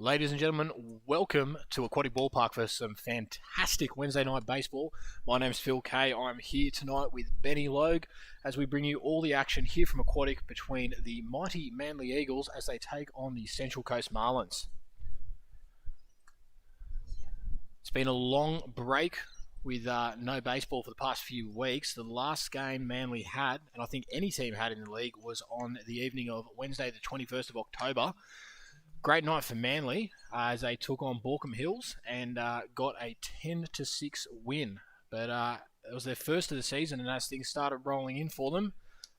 Ladies and gentlemen, welcome to Aquatic Ballpark for some fantastic Wednesday night baseball. My name's Phil Kay. I'm here tonight with Benny Logue as we bring you all the action here from Aquatic between the mighty Manly Eagles as they take on the Central Coast Marlins. It's been a long break with no baseball for the past few weeks. The last game Manly had, and I think any team had in the league, was on the evening of Wednesday the 21st of October. Great night for Manly as they took on Borkham Hills and got a 10-6 win. But it was their first of the season, and as things started rolling in for them,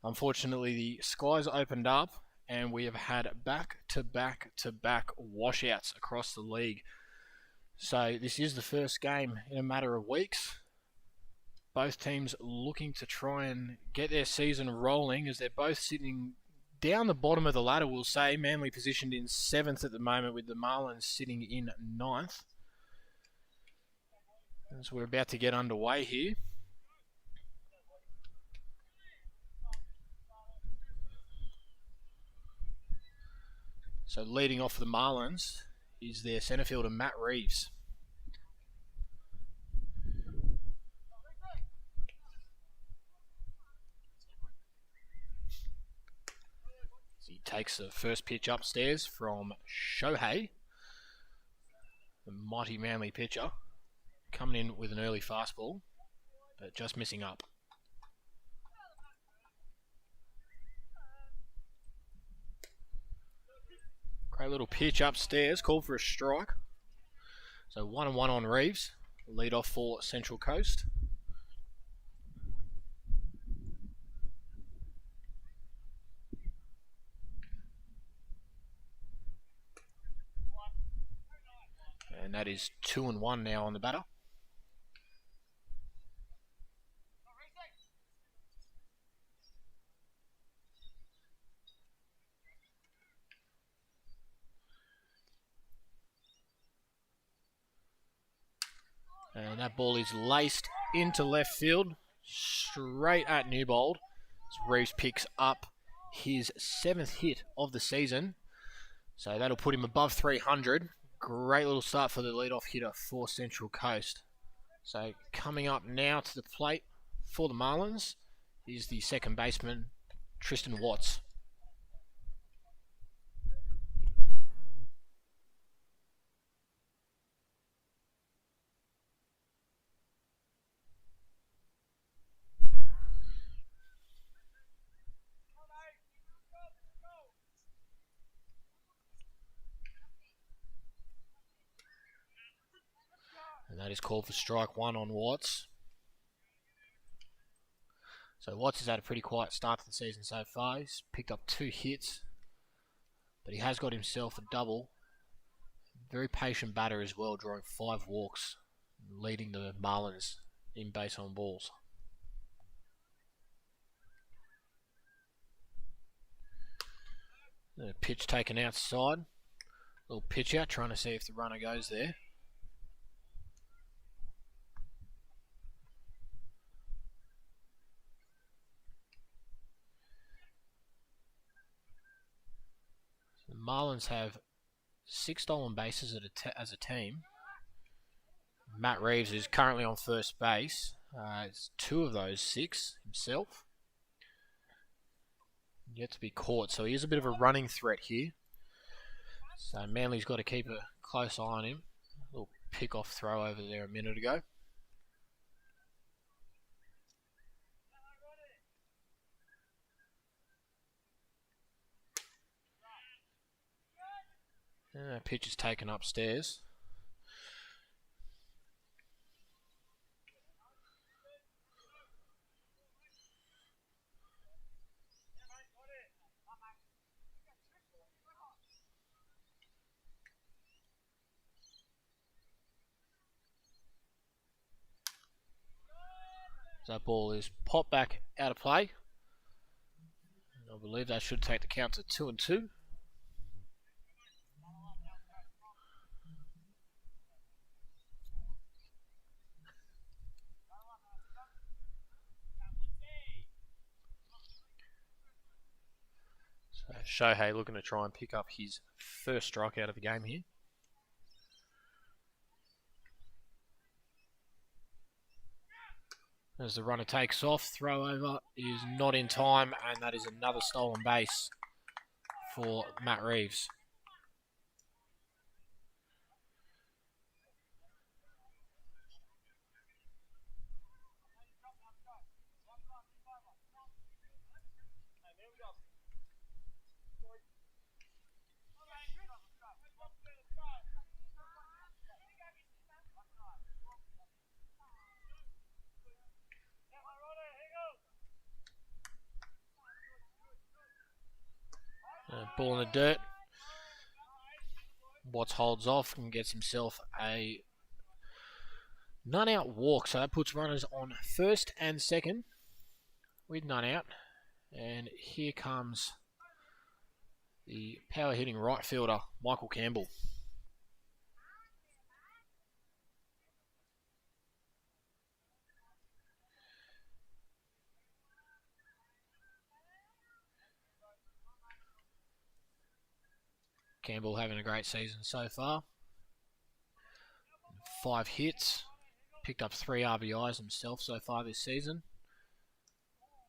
unfortunately the skies opened up and we have had back-to-back washouts across the league. So this is the first game in a matter of weeks. Both teams looking to try and get their season rolling as they're both sitting down the bottom of the ladder, we'll say. Manly positioned in 7th at the moment with the Marlins sitting in 9th. As we're about to get underway here. So leading off for the Marlins is their centre fielder Matt Reeves. He takes the first pitch upstairs from Shohei, the mighty Manly pitcher, coming in with an early fastball, but just missing up. Great little pitch upstairs, called for a strike. So 1-1 on Reeves, lead off for Central Coast. And that is 2-1 now on the batter. And that ball is laced into left field, straight at Newbold. As Reeves picks up his 7th hit of the season. So that'll put him above 300. Great little start for the leadoff hitter for Central Coast. So coming up now to the plate for the Marlins is the second baseman, Tristan Watts. And that is called for strike 1 on Watts. So Watts has had a pretty quiet start to the season so far. He's picked up 2 hits, but he has got himself a double. Very patient batter as well, drawing 5 walks, leading the Marlins in base on balls. A pitch taken outside. Little pitch out, trying to see if the runner goes there. The Marlins have 6 stolen bases as a team. Matt Reeves is currently on first base. It's 2 of those 6 himself. Yet to be caught, so he is a bit of a running threat here. So Manly's got to keep a close eye on him. A little pick-off throw over there a minute ago. Pitch is taken upstairs. That ball is popped back out of play. I believe that should take the count to 2-2. So Shohei looking to try and pick up his first strikeout of the game here. As the runner takes off, throw over is not in time, and that is another stolen base for Matt Reeves. Ball in the dirt. Watts holds off and gets himself a none out walk, so that puts runners on first and second with none out. And here comes the power hitting right fielder, Michael Campbell. Campbell having a great season so far. 5 hits, picked up 3 RBIs himself so far this season.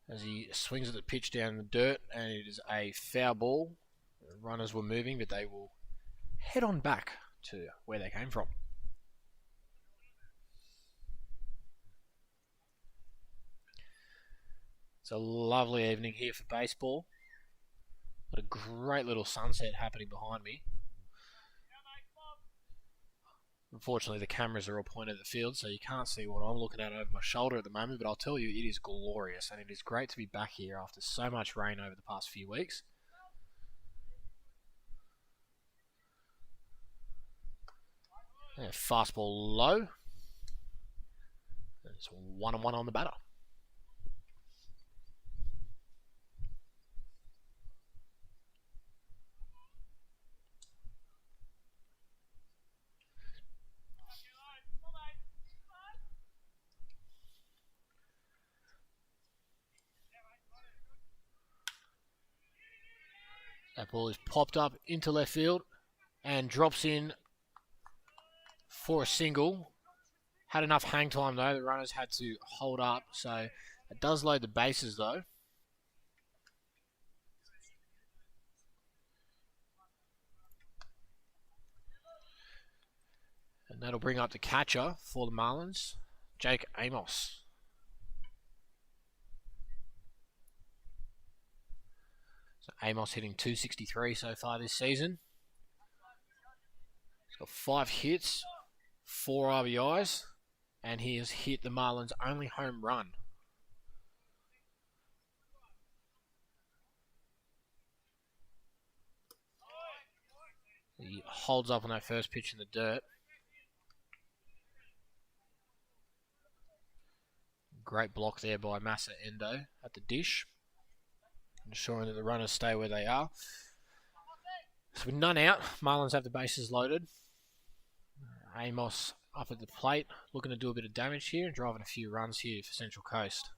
As he swings at the pitch down in the dirt, and it is a foul ball. The runners were moving, but they will head on back to where they came from. It's a lovely evening here for baseball. What a great little sunset happening behind me. Unfortunately, the cameras are all pointed at the field, so you can't see what I'm looking at over my shoulder at the moment, but I'll tell you, it is glorious, and it is great to be back here after so much rain over the past few weeks. And fastball low. It's 1-1 on the batter. That ball is popped up into left field and drops in for a single. Had enough hang time though. The runners had to hold up, so it does load the bases though. And that'll bring up the catcher for the Marlins, Jake Amos. So Amos hitting .263 so far this season. He's got 5 hits, 4 RBIs, and he has hit the Marlins' only home run. He holds up on that first pitch in the dirt. Great block there by Massa Endo at the dish, ensuring that the runners stay where they are. So with none out, Marlins have the bases loaded. Amos up at the plate, looking to do a bit of damage here and driving a few runs here for Central Coast.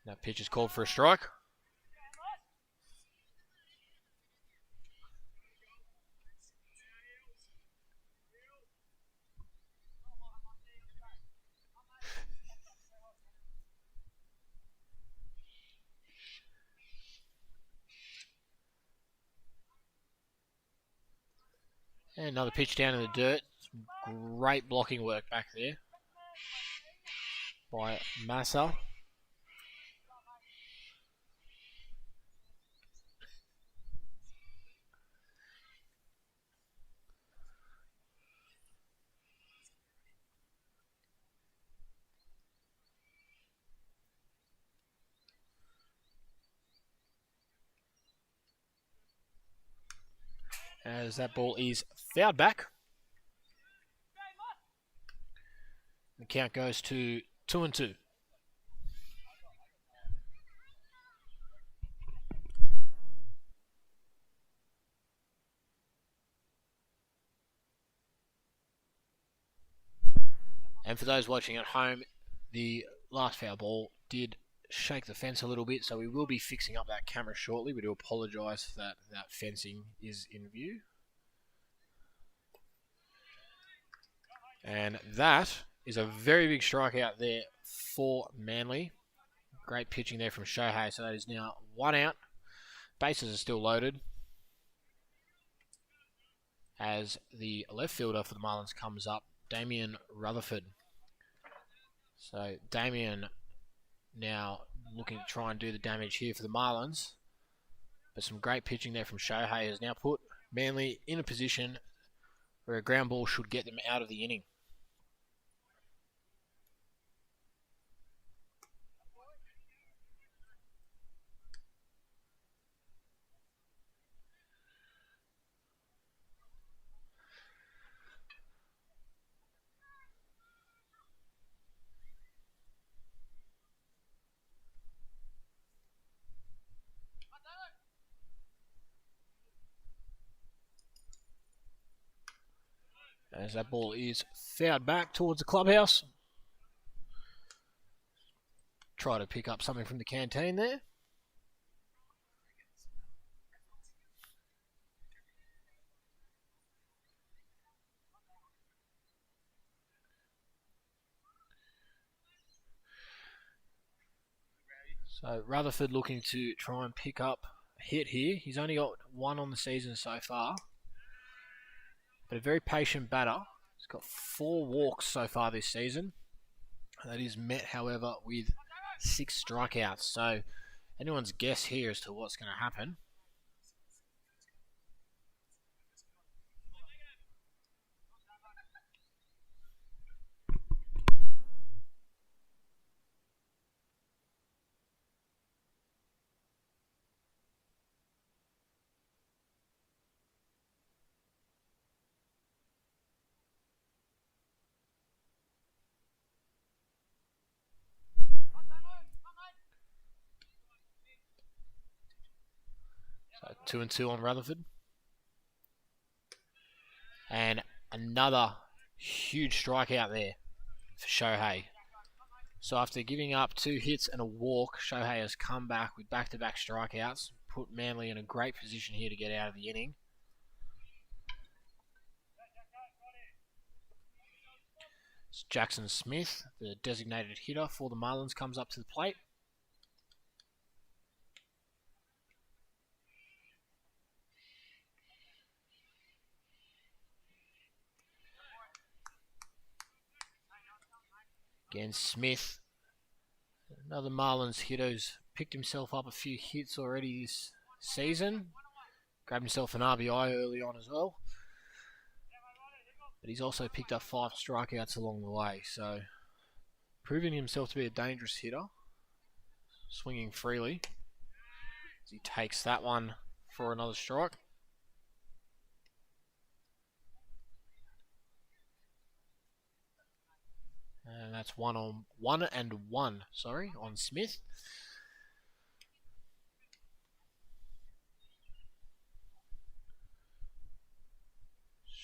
That pitch is called for a strike. And another pitch down in the dirt. Some great blocking work back there by Massa. As that ball is fouled back. The count goes to 2-2. And for those watching at home, the last foul ball did shake the fence a little bit, so we will be fixing up that camera shortly. We do apologise that that fencing is in view. And that is a very big strikeout there for Manly. Great pitching there from Shohei. So that is now 1 out. Bases are still loaded as the left fielder for the Marlins comes up, Damien Rutherford. So Damien now looking to try and do the damage here for the Marlins. But some great pitching there from Shohei has now put Manly in a position where a ground ball should get them out of the inning. As that ball is fouled back towards the clubhouse. Try to pick up something from the canteen there. So Rutherford looking to try and pick up a hit here. He's only got 1 on the season so far. But a very patient batter. He's got 4 walks so far this season. That is met, however, with 6 strikeouts. So anyone's guess here as to what's going to happen. So 2-2 on Rutherford. And another huge strikeout there for Shohei. So after giving up 2 hits and a walk, Shohei has come back with back-to-back strikeouts. Put Manly in a great position here to get out of the inning. It's Jackson Smith, the designated hitter for the Marlins, comes up to the plate. Again, Smith, another Marlins hitter who's picked himself up a few hits already this season. Grabbed himself an RBI early on as well. But he's also picked up 5 strikeouts along the way. So, proving himself to be a dangerous hitter. Swinging freely. As he takes that one for another strike. And that's 1 and 1 on Smith.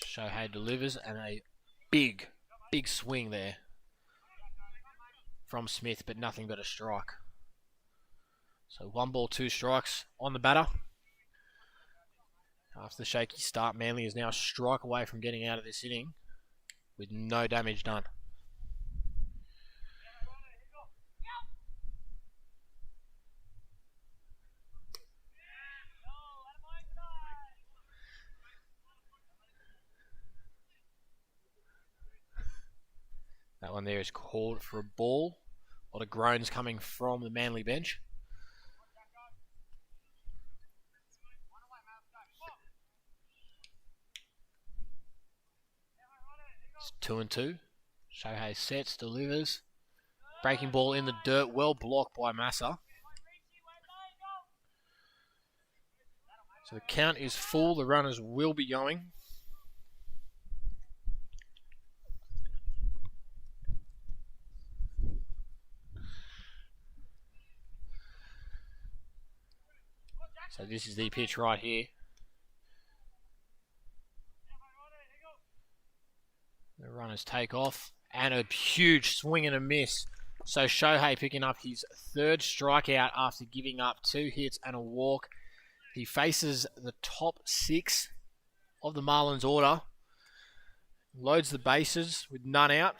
Shohei delivers, and a big swing there from Smith, but nothing but a strike. So 1 ball, 2 strikes on the batter. After the shaky start, Manly is now a strike away from getting out of this inning with no damage done. That one there is called for a ball. A lot of groans coming from the Manly bench. It's 2-2. Shohei sets, delivers. Breaking ball in the dirt, well blocked by Massa. So the count is full. The runners will be going. So this is the pitch right here. The runners take off. And a huge swing and a miss. So Shohei picking up his 3rd strikeout after giving up 2 hits and a walk. He faces the top 6 of the Marlins order. Loads the bases with none out.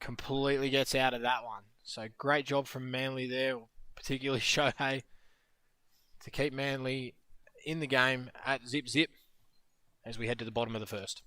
Completely gets out of that one. So great job from Manly there, particularly Shohei, to keep Manly in the game at zip as we head to the bottom of the first.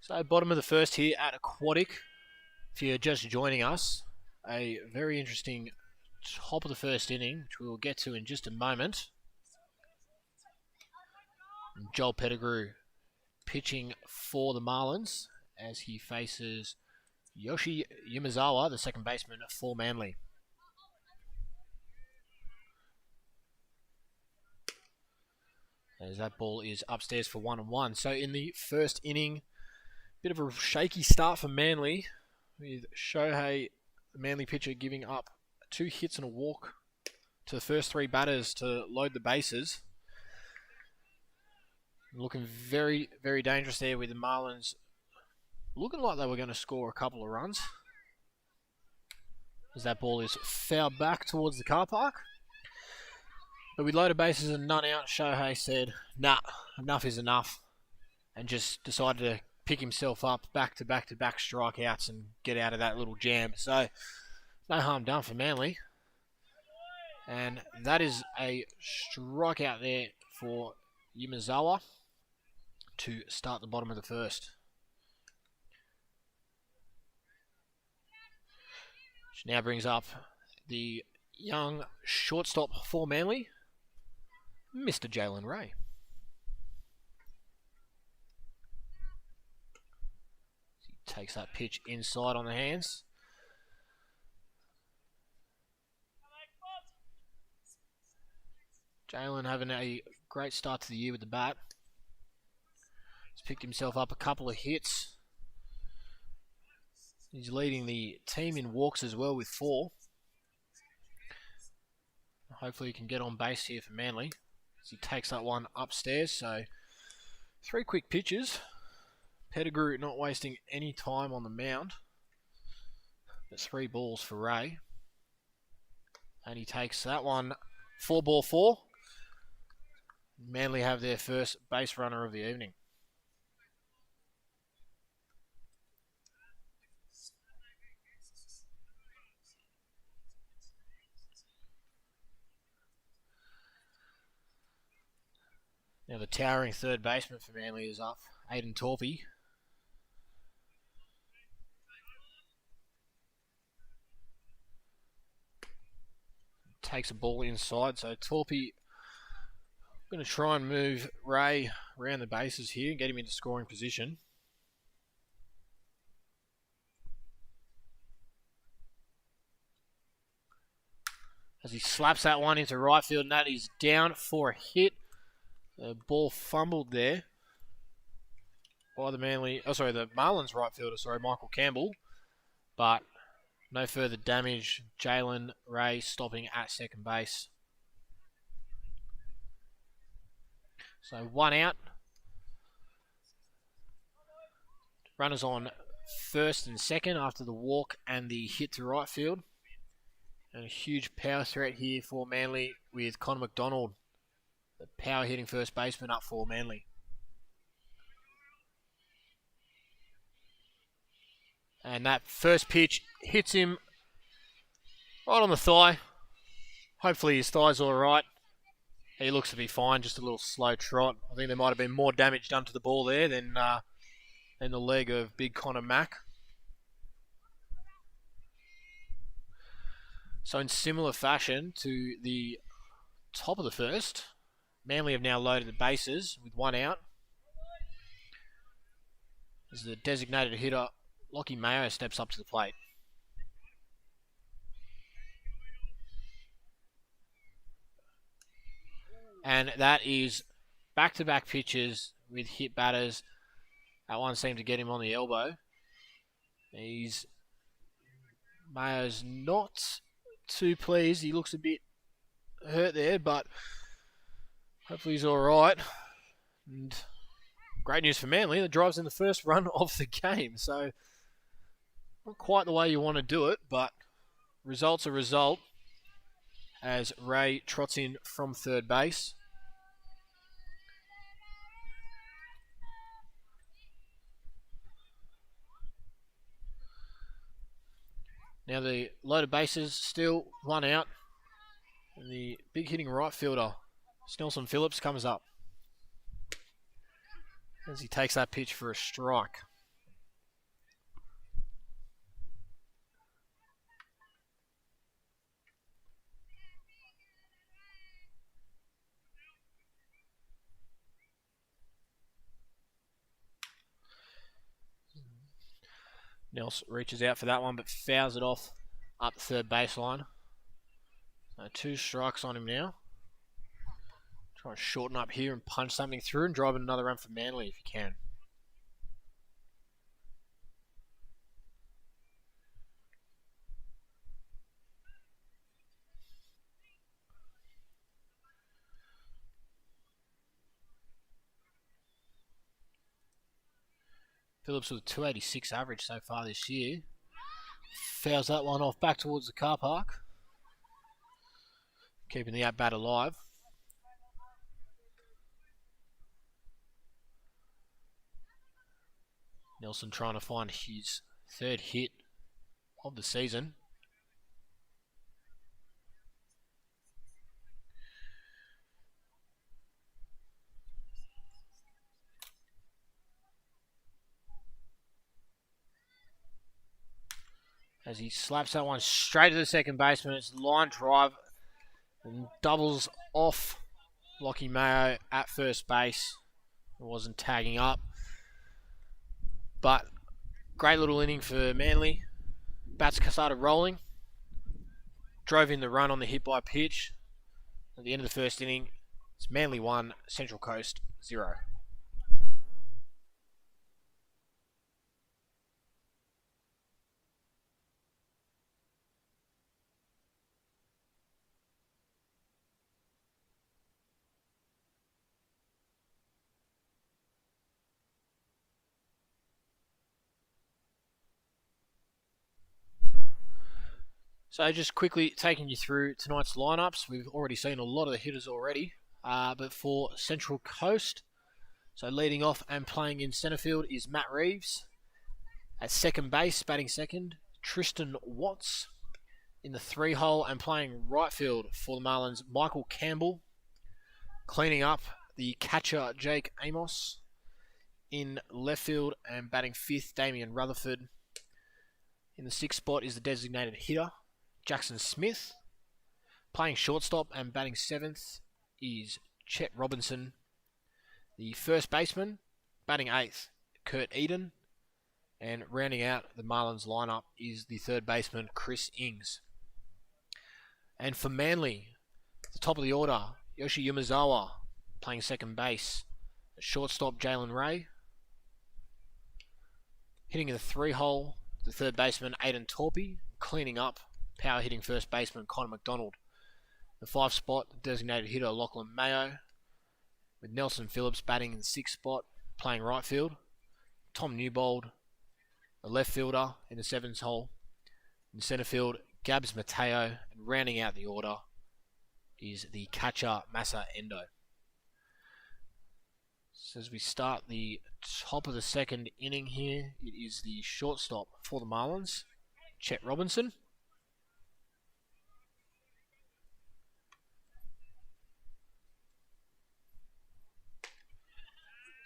So bottom of the first here at Aquatic. If you're just joining us, a very interesting top of the first inning, which we will get to in just a moment. Joel Pettigrew pitching for the Marlins as he faces Yoshi Yumizawa, the second baseman for Manly. As that ball is upstairs for 1-1. So in the first inning, bit of a shaky start for Manly, with Shohei, the Manly pitcher, giving up 2 hits and a walk to the first 3 batters to load the bases. Looking very, very dangerous there with the Marlins looking like they were going to score a couple of runs. As that ball is fouled back towards the car park. But with loaded bases and none out, Shohei said, nah, enough is enough. And just decided to pick himself up back to back strikeouts and get out of that little jam. So, no harm done for Manly. And that is a strikeout there for Yumizawa to start the bottom of the first. Which now brings up the young shortstop for Manly, Mr. Jalen Ray. He takes that pitch inside on the hands. Jalen having a great start to the year with the bat. He's picked himself up a couple of hits. He's leading the team in walks as well with 4. Hopefully he can get on base here for Manly as he takes that one upstairs. So 3 quick pitches. Pettigrew not wasting any time on the mound. That's 3 balls for Ray. And he takes that one 4-4. Manly have their first base runner of the evening. Now the towering third baseman for Manly is up, Aiden Torpy. Takes a ball inside, so Torpy going to try and move Ray around the bases here and get him into scoring position. as he slaps that one into right field, and that is down for a hit. The ball fumbled there by the Marlins right fielder, Michael Campbell. But no further damage. Jalen Ray stopping at second base. So 1 out. Runners on first and second after the walk and the hit to right field. And a huge power threat here for Manly with Connor McDonald, the power hitting first baseman, up for Manly. And that first pitch hits him right on the thigh. Hopefully his thigh's alright. He looks to be fine, just a little slow trot. I think there might have been more damage done to the ball there than the leg of big Connor Mack. So in similar fashion to the top of the first, Manly have now loaded the bases with 1 out. As the designated hitter, Lockie Mayo, steps up to the plate. And that is back-to-back pitches with hit batters. That one seemed to get him on the elbow. Mayo's not too pleased. He looks a bit hurt there, but hopefully he's alright. And great news for Manly. That drives in the first run of the game. So, not quite the way you want to do it, but result's a result as Ray trots in from third base. Now the loaded bases, still 1 out. And the big hitting right fielder, Snelson Phillips, comes up as he takes that pitch for a strike. Nels reaches out for that one, but fouls it off up the third baseline. So 2 strikes on him now. Try and shorten up here and punch something through and drive another run for Manly if you can. Phillips with 286 average so far this year. Fouls that one off back towards the car park. Keeping the at-bat alive. Nelson trying to find his third hit of the season. As he slaps that one straight to the second baseman. It's line drive and doubles off Lockie Mayo at first base. It wasn't tagging up. But great little inning for Manly. Bats started rolling. Drove in the run on the hit by pitch. At the end of the first inning, it's Manly 1, Central Coast 0. So just quickly taking you through tonight's lineups. We've already seen a lot of the hitters already. But for Central Coast, so leading off and playing in centre field is Matt Reeves. At second base, batting second, Tristan Watts. In the 3-hole and playing right field for the Marlins, Michael Campbell. Cleaning up, the catcher Jake Amos. In left field and batting 5th, Damian Rutherford. In the 6th spot is the designated hitter, Jackson Smith. Playing shortstop and batting 7th is Chet Robinson. The first baseman, batting 8th, Kurt Eden. And rounding out the Marlins lineup is the third baseman, Chris Ings. And for Manly, the top of the order, Yoshi Yumazawa playing second base. Shortstop, Jalen Ray. Hitting in the 3-hole, the third baseman, Aiden Torpy. Cleaning up, power hitting first baseman, Connor McDonald. The 5 spot, designated hitter, Lachlan Mayo. With Nelson Phillips batting in the 6th spot, playing right field. Tom Newbold, the left fielder, in the 7th hole. In centre field, Gabs Mateo. And rounding out the order is the catcher, Masa Endo. So as we start the top of the second inning here, it is the shortstop for the Marlins, Chet Robinson.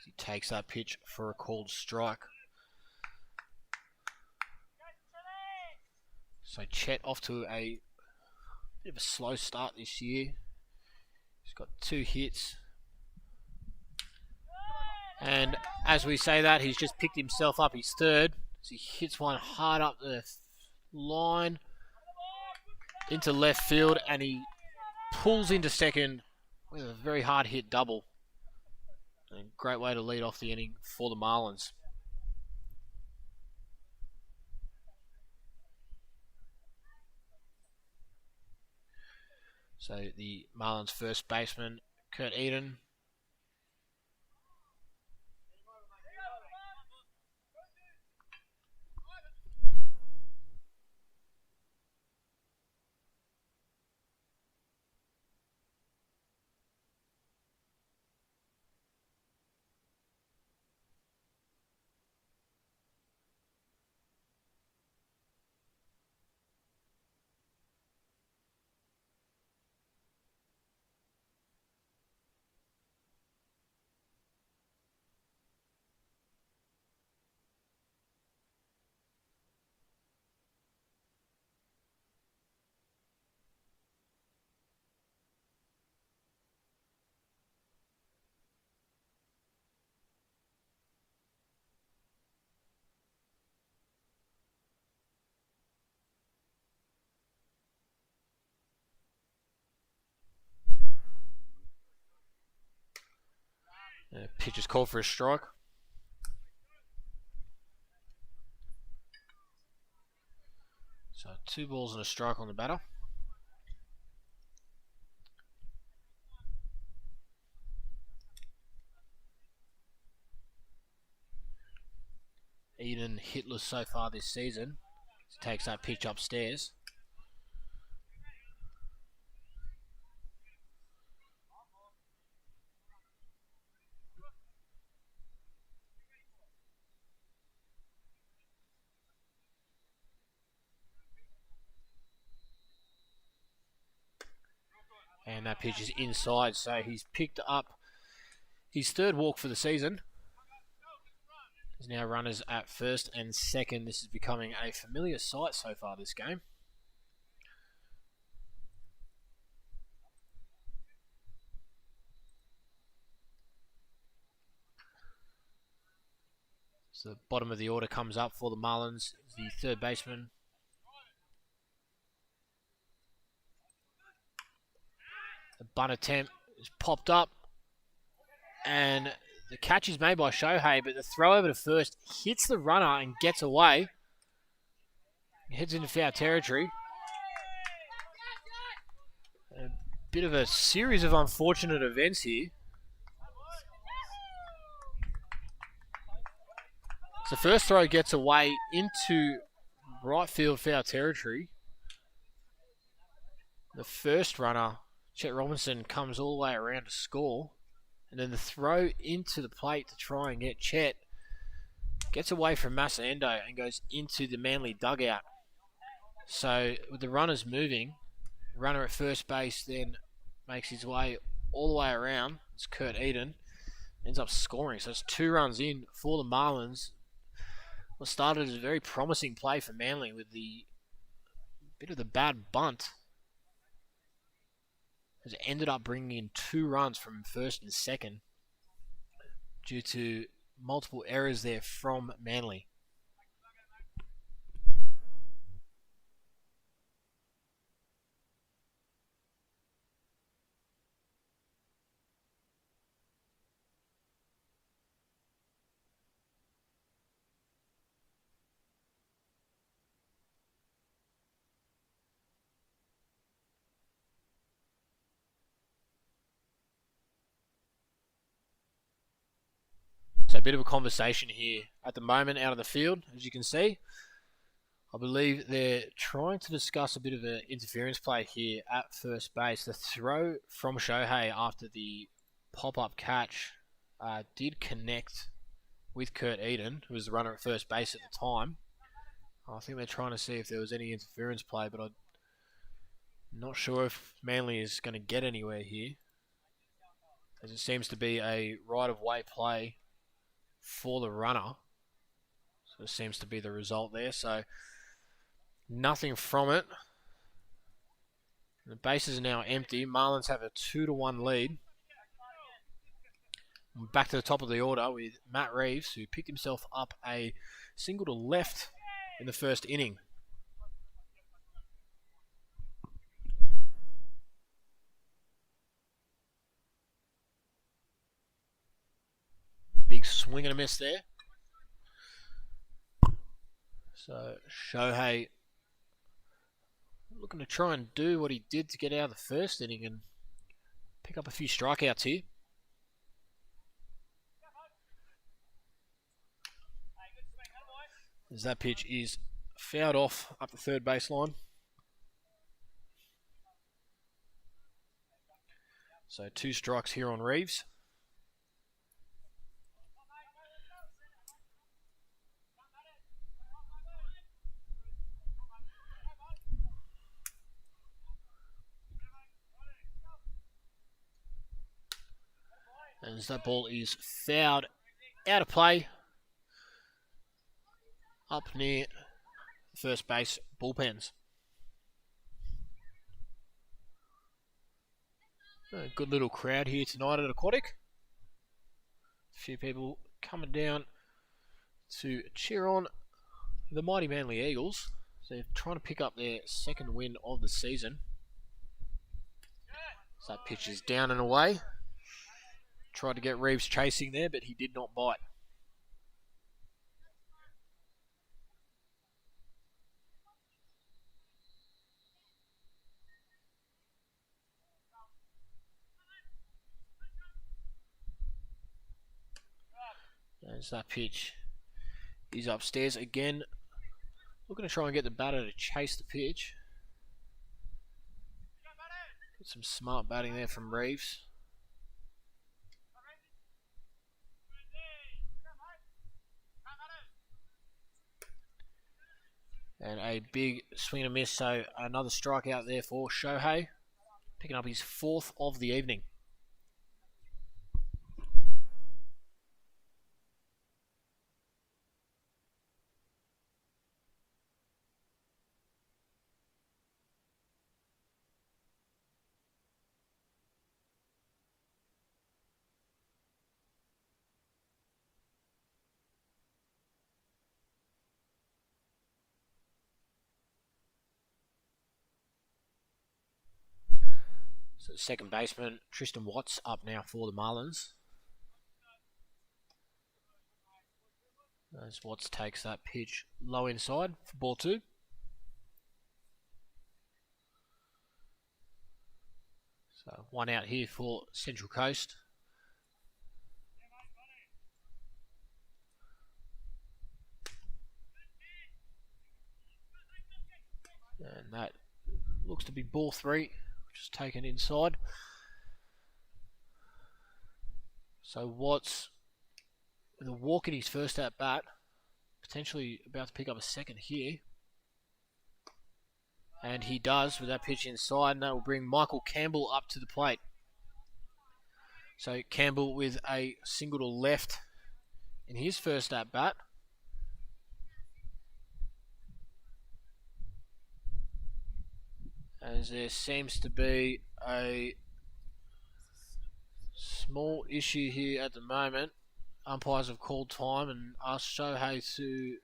He takes that pitch for a called strike. So Chet off to a bit of a slow start this year. He's got 2 hits. And as we say that, he's just picked himself up his third. So he hits one hard up the line into left field, and he pulls into second with a very hard hit double. A great way to lead off the inning for the Marlins. So the Marlins first baseman, Kurt Eden. Pitch is called for a strike. So 2 balls and a strike on the batter. Eden hitless so far this season. He takes that pitch upstairs. And that pitch is inside, so he's picked up his 3rd walk for the season. There's now runners at first and second. This is becoming a familiar sight so far this game. So the bottom of the order comes up for the Marlins. The 3rd baseman. The bunt attempt is popped up. And the catch is made by Shohei, but the throw over to first hits the runner and gets away. Heads into foul territory. A bit of a series of unfortunate events here. So first throw gets away into right field foul territory. The first runner, Chet Robinson, comes all the way around to score. And then the throw into the plate to try and get Chet gets away from Masa Endo and goes into the Manly dugout. So with the runners moving, the runner at first base then makes his way all the way around. It's Kurt Eden. Ends up scoring. So it's 2 runs in for the Marlins. What started as a very promising play for Manly with the bit of the bad bunt has ended up bringing in 2 runs from first and second due to multiple errors there from Manly. bit of a conversation here at the moment out of the field, as you can see. I believe they're trying to discuss a bit of an interference play here at first base. The throw from Shohei after the pop-up catch did connect with Kurt Eden, who was the runner at first base at the time. I think they're trying to see if there was any interference play, but I'm not sure if Manly is going to get anywhere here, as it seems to be a right-of-way play for the runner. So it seems to be the result there. So nothing from it. The bases are now empty. Marlins have a 2-1 lead. Back to the top of the order with Matt Reeves, who picked himself up a single to left in the first inning. Big swing and a miss there. So Shohei looking to try and do what he did to get out of the first inning and pick up a few strikeouts here. As that pitch is fouled off up the third baseline. So 2 strikes here on Reeves. As that ball is fouled out of play up near first base bullpens. A good little crowd here tonight at Aquatic. A few people coming down to cheer on the mighty Manly Eagles. So they're trying to pick up their second win of the season. So that pitch is down and away. Tried to get Reeves chasing there, but he did not bite. As that pitch is upstairs again. Looking to try and get the batter to chase the pitch. Get some smart batting there from Reeves. And a big swing and a miss, so another strikeout there for Shohei. Picking up his 4th of the evening. So the second baseman, Tristan Watts, up now for the Marlins. As Watts takes that pitch low inside for ball 2. So 1 out here for Central Coast. And that looks to be ball 3. Just taken inside. So Watts, with a walk in his first at bat, potentially about to pick up a second here. And he does with that pitch inside, and that will bring Michael Campbell up to the plate. So Campbell with a single to left in his first at bat. As there seems to be a small issue here at the moment. Umpires have called time and asked Shohei to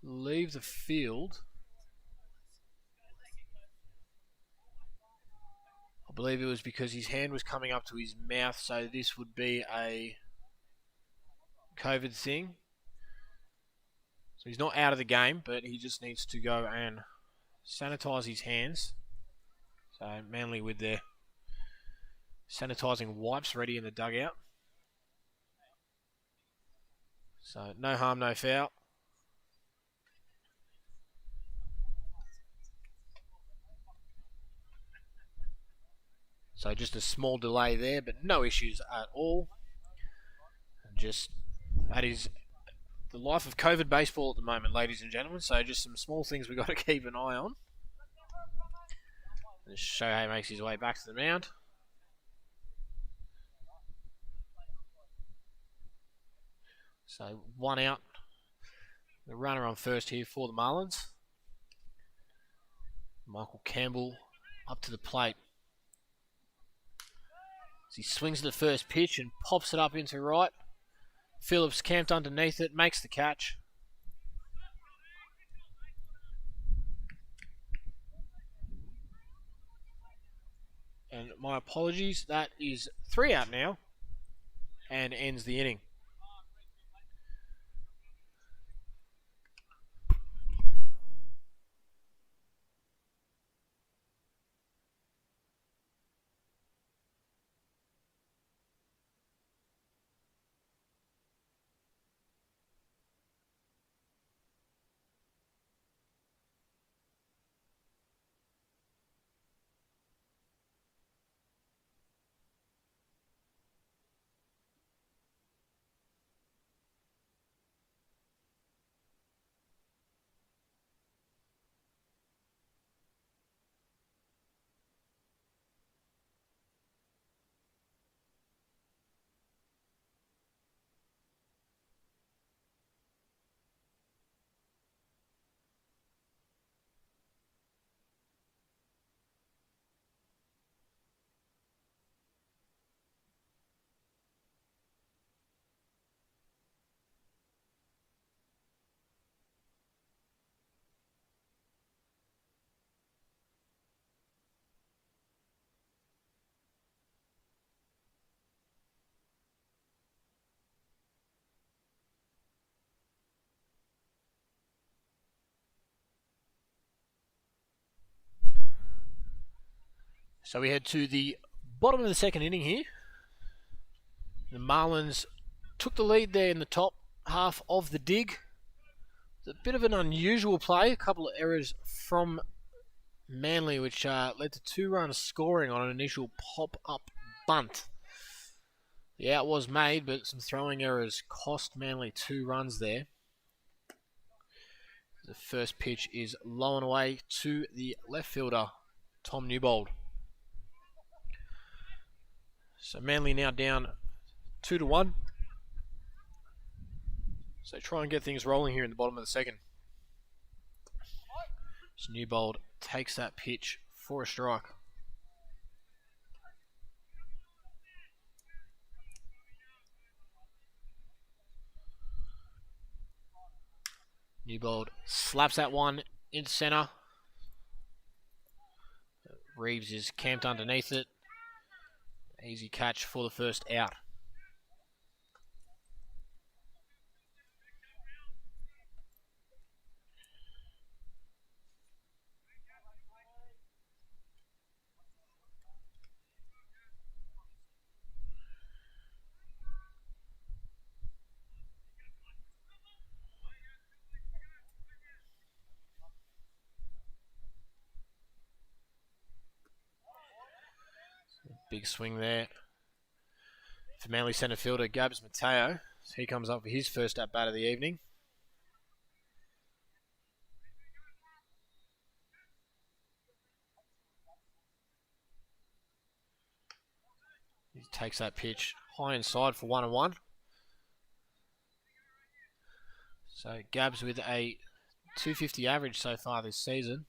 leave the field. I believe it was because his hand was coming up to his mouth, so this would be a COVID thing. So he's not out of the game, but he just needs to go and sanitize his hands. So Manly with their sanitizing wipes ready in the dugout. So no harm, no foul. So just a small delay there, but no issues at all. Just that is the life of COVID baseball at the moment, ladies and gentlemen. So just some small things we've got to keep an eye on. And Shohei makes his way back to the mound. So 1 out. The runner on first here for the Marlins. Michael Campbell up to the plate. As he swings the first pitch and pops it up into right. Phillips camped underneath it, makes the catch. And my apologies, that is 3 out now and ends the inning. So we head to the bottom of the second inning here. The Marlins took the lead there in the top half of the dig. It's a bit of an unusual play. A couple of errors from Manly, which led to 2 runs scoring on an initial pop-up bunt. The out was made, but some throwing errors cost Manly 2 runs there. The first pitch is low and away to the left fielder, Tom Newbold. So Manly now down 2-1. So try and get things rolling here in the bottom of the second. So Newbold takes that pitch for a strike. Newbold slaps that one into center. Reeves is camped underneath it. Easy catch for the first out. Big swing there for Manly centre fielder Gabs Mateo. So he comes up for his first at bat of the evening. He takes that pitch high inside for 1-1. So Gabs with a 250 average so far this season.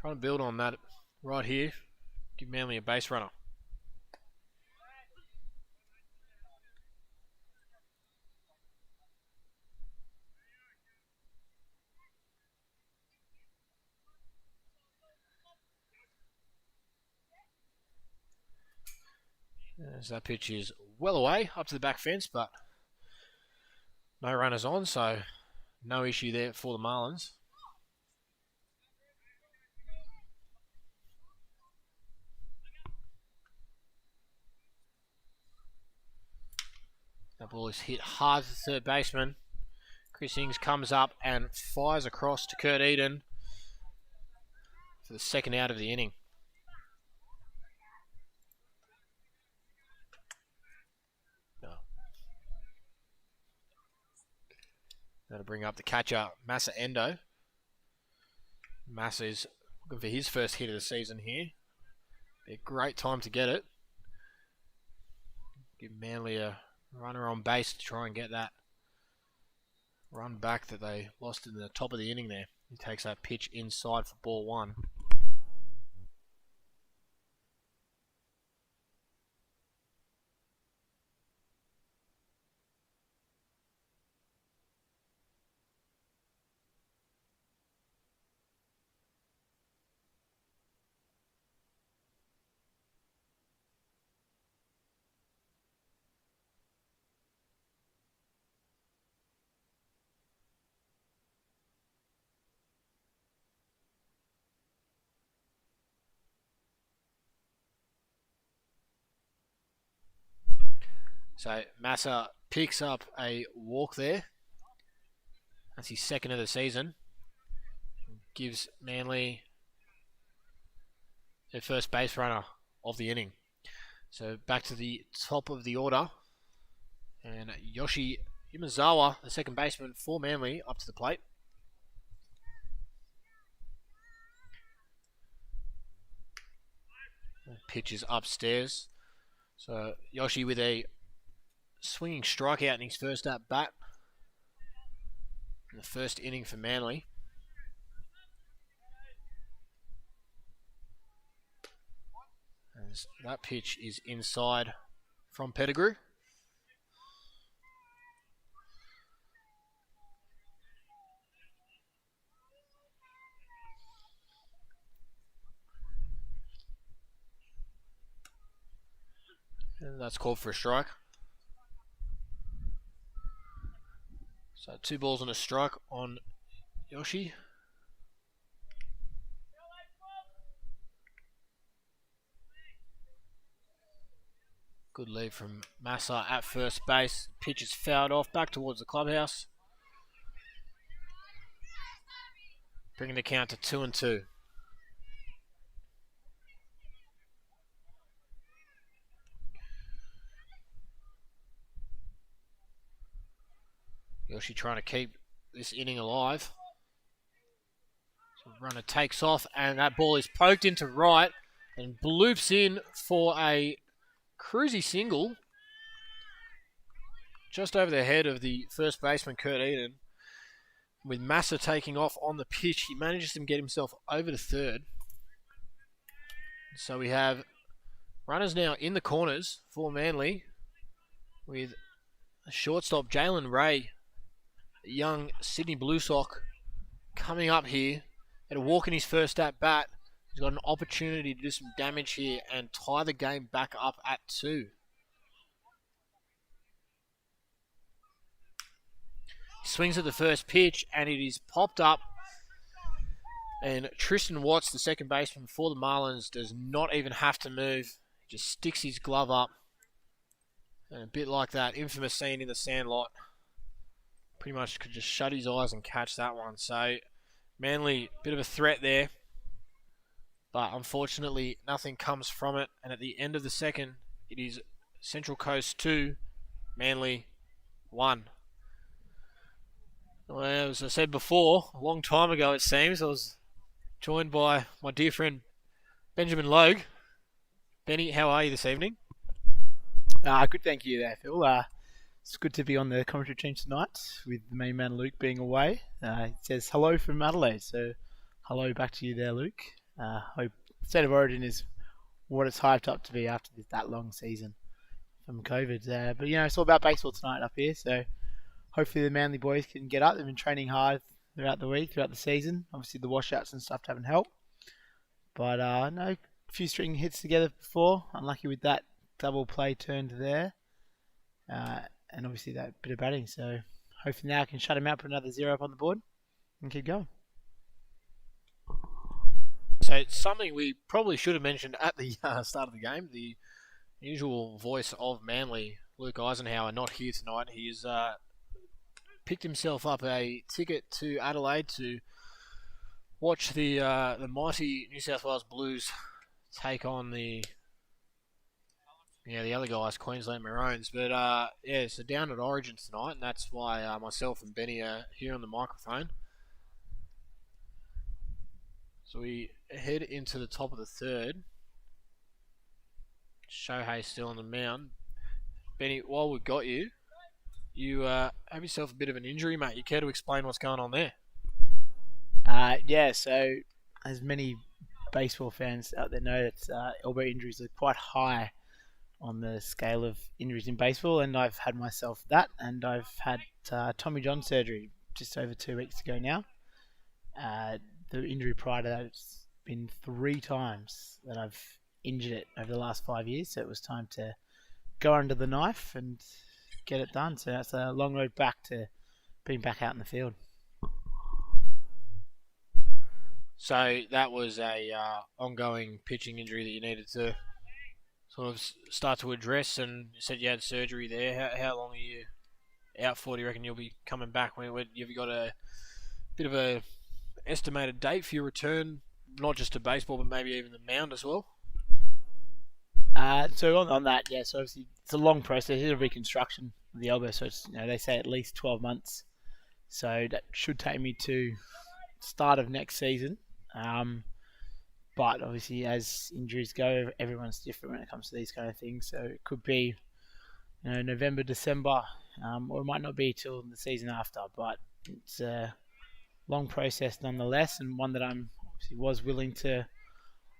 Trying to build on that right here. Give Manly a base runner. As that pitch is well away up to the back fence, but no runners on, so no issue there for the Marlins. That ball is hit hard to the third baseman. Chris Ings comes up and fires across to Kurt Eden for the second out of the inning. That'll bring up the catcher, Massa Endo. Massa is looking for his first hit of the season here. Be a great time to get it. Give Manly a runner on base to try and get that run back that they lost in the top of the inning there. He takes that pitch inside for ball one. So Massa picks up a walk there. That's his second of the season. Gives Manly their first base runner of the inning. So back to the top of the order. And Yoshi Imazawa, the second baseman for Manly, up to the plate. The pitch is upstairs. So Yoshi with a swinging strikeout in his first at bat in the first inning for Manly. As that pitch is inside from Pettigrew. And that's called for a strike. So 2 balls and a strike on Yoshi. Good lead from Massa at first base. Pitch is fouled off back towards the clubhouse. Bringing the count to 2-2. Yoshi trying to keep this inning alive. So runner takes off and that ball is poked into right and bloops in for a cruisy single just over the head of the first baseman Kurt Eden. With Massa taking off on the pitch, he manages to get himself over to third. So we have runners now in the corners for Manly with a shortstop Jalen Ray, a young Sydney Blue Sock, coming up here. Had a walk in his first at bat. He's got an opportunity to do some damage here and tie the game back up at 2. He swings at the first pitch and it is popped up. And Tristan Watts, the second baseman for the Marlins, does not even have to move. He just sticks his glove up. And a bit like that infamous scene in The Sandlot. Pretty much could just shut his eyes and catch that one. So Manly, bit of a threat there. But unfortunately, nothing comes from it. And at the end of the second, it is Central Coast 2, Manly 1. Well, as I said before, a long time ago it seems, I was joined by my dear friend Benjamin Logue. Benny, how are you this evening? Good, thank you there, Phil. It's good to be on the commentary team tonight with the main man Luke being away. It says hello from Adelaide, so hello back to you there, Luke. Hope State of Origin is what it's hyped up to be after that long season from COVID. But it's all about baseball tonight up here, so hopefully the Manly boys can get up. They've been training hard throughout the week, throughout the season. Obviously the washouts and stuff haven't helped. But a few string hits together before. Unlucky with that double play turned there. And obviously that bit of batting. So hopefully now I can shut him out, put another 0 up on the board and keep going. So it's something we probably should have mentioned at the start of the game. The usual voice of Manly, Luke Eisenhower, not here tonight. He is picked himself up a ticket to Adelaide to watch the mighty New South Wales Blues take on the other guys, Queensland Maroons. But so down at Origin tonight, and that's why myself and Benny are here on the microphone. So we head into the top of the third. Shohei's still on the mound. Benny, while we've got you, you have yourself a bit of an injury, mate. You care to explain what's going on there? So as many baseball fans out there know, that elbow injuries are quite high on the scale of injuries in baseball, and I've had myself that, and I've had Tommy John surgery just over 2 weeks ago now. The injury prior to that, it's been 3 times that I've injured it over the last 5 years, so it was time to go under the knife and get it done. So that's a long road back to being back out in the field. So that was a ongoing pitching injury that you needed to sort of start to address, and you said you had surgery there. How long are you out for? Do you reckon you'll be coming back? Have you got a bit of a estimated date for your return, not just to baseball, but maybe even the mound as well? So on that, so obviously it's a long process. It's a reconstruction of the elbow, so it's, they say at least 12 months. So that should take me to start of next season. But obviously, as injuries go, everyone's different when it comes to these kind of things. So it could be, November, December, or it might not be till the season after. But it's a long process nonetheless, and one that I'm obviously was willing to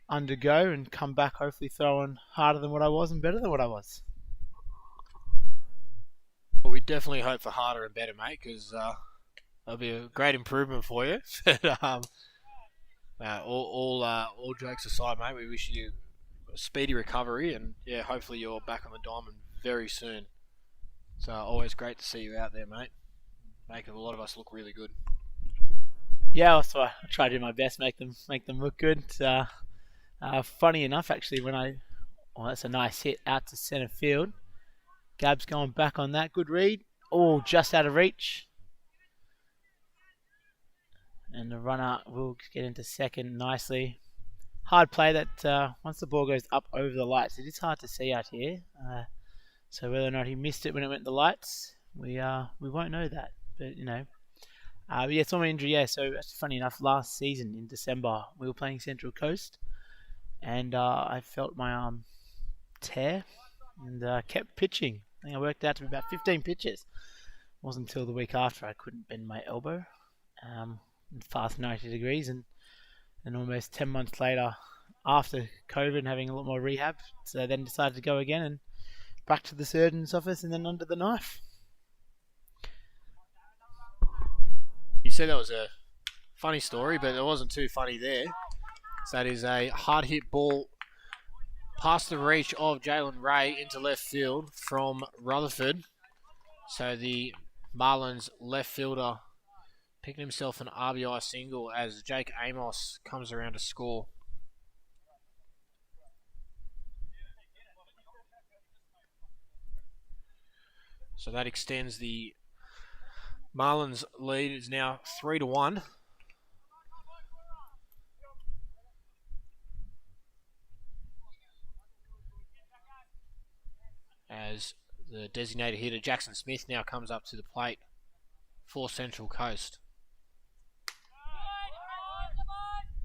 undergo and come back, hopefully throwing harder than what I was and better than what I was. Well, we definitely hope for harder and better, mate, because that'll be a great improvement for you. All jokes aside, mate, we wish you a speedy recovery, and hopefully you're back on the diamond very soon. So always great to see you out there, mate. Making a lot of us look really good. Yeah, so I try to do my best, make them look good. Funny enough, actually, that's a nice hit out to centre field. Gab's going back on that. Good read. Oh, just out of reach. And the runner will get into second nicely. Hard play that once the ball goes up over the lights, it is hard to see out here. So whether or not he missed it when it went the lights, we won't know that. But it's on my injury. So that's funny enough. Last season in December, we were playing Central Coast, and I felt my arm tear and kept pitching. I think I worked out to be about 15 pitches. It wasn't until the week after I couldn't bend my elbow. Fast 90 degrees, and almost 10 months later, after COVID and having a lot more rehab, so then decided to go again and back to the surgeon's office and then under the knife. You said that was a funny story, but it wasn't too funny there. So that is a hard hit ball past the reach of Jalen Ray into left field from Rutherford. So the Marlins left fielder picking himself an RBI single as Jake Amos comes around to score. So that extends the Marlins lead. Is now 3-1. As the designated hitter Jackson Smith now comes up to the plate for Central Coast.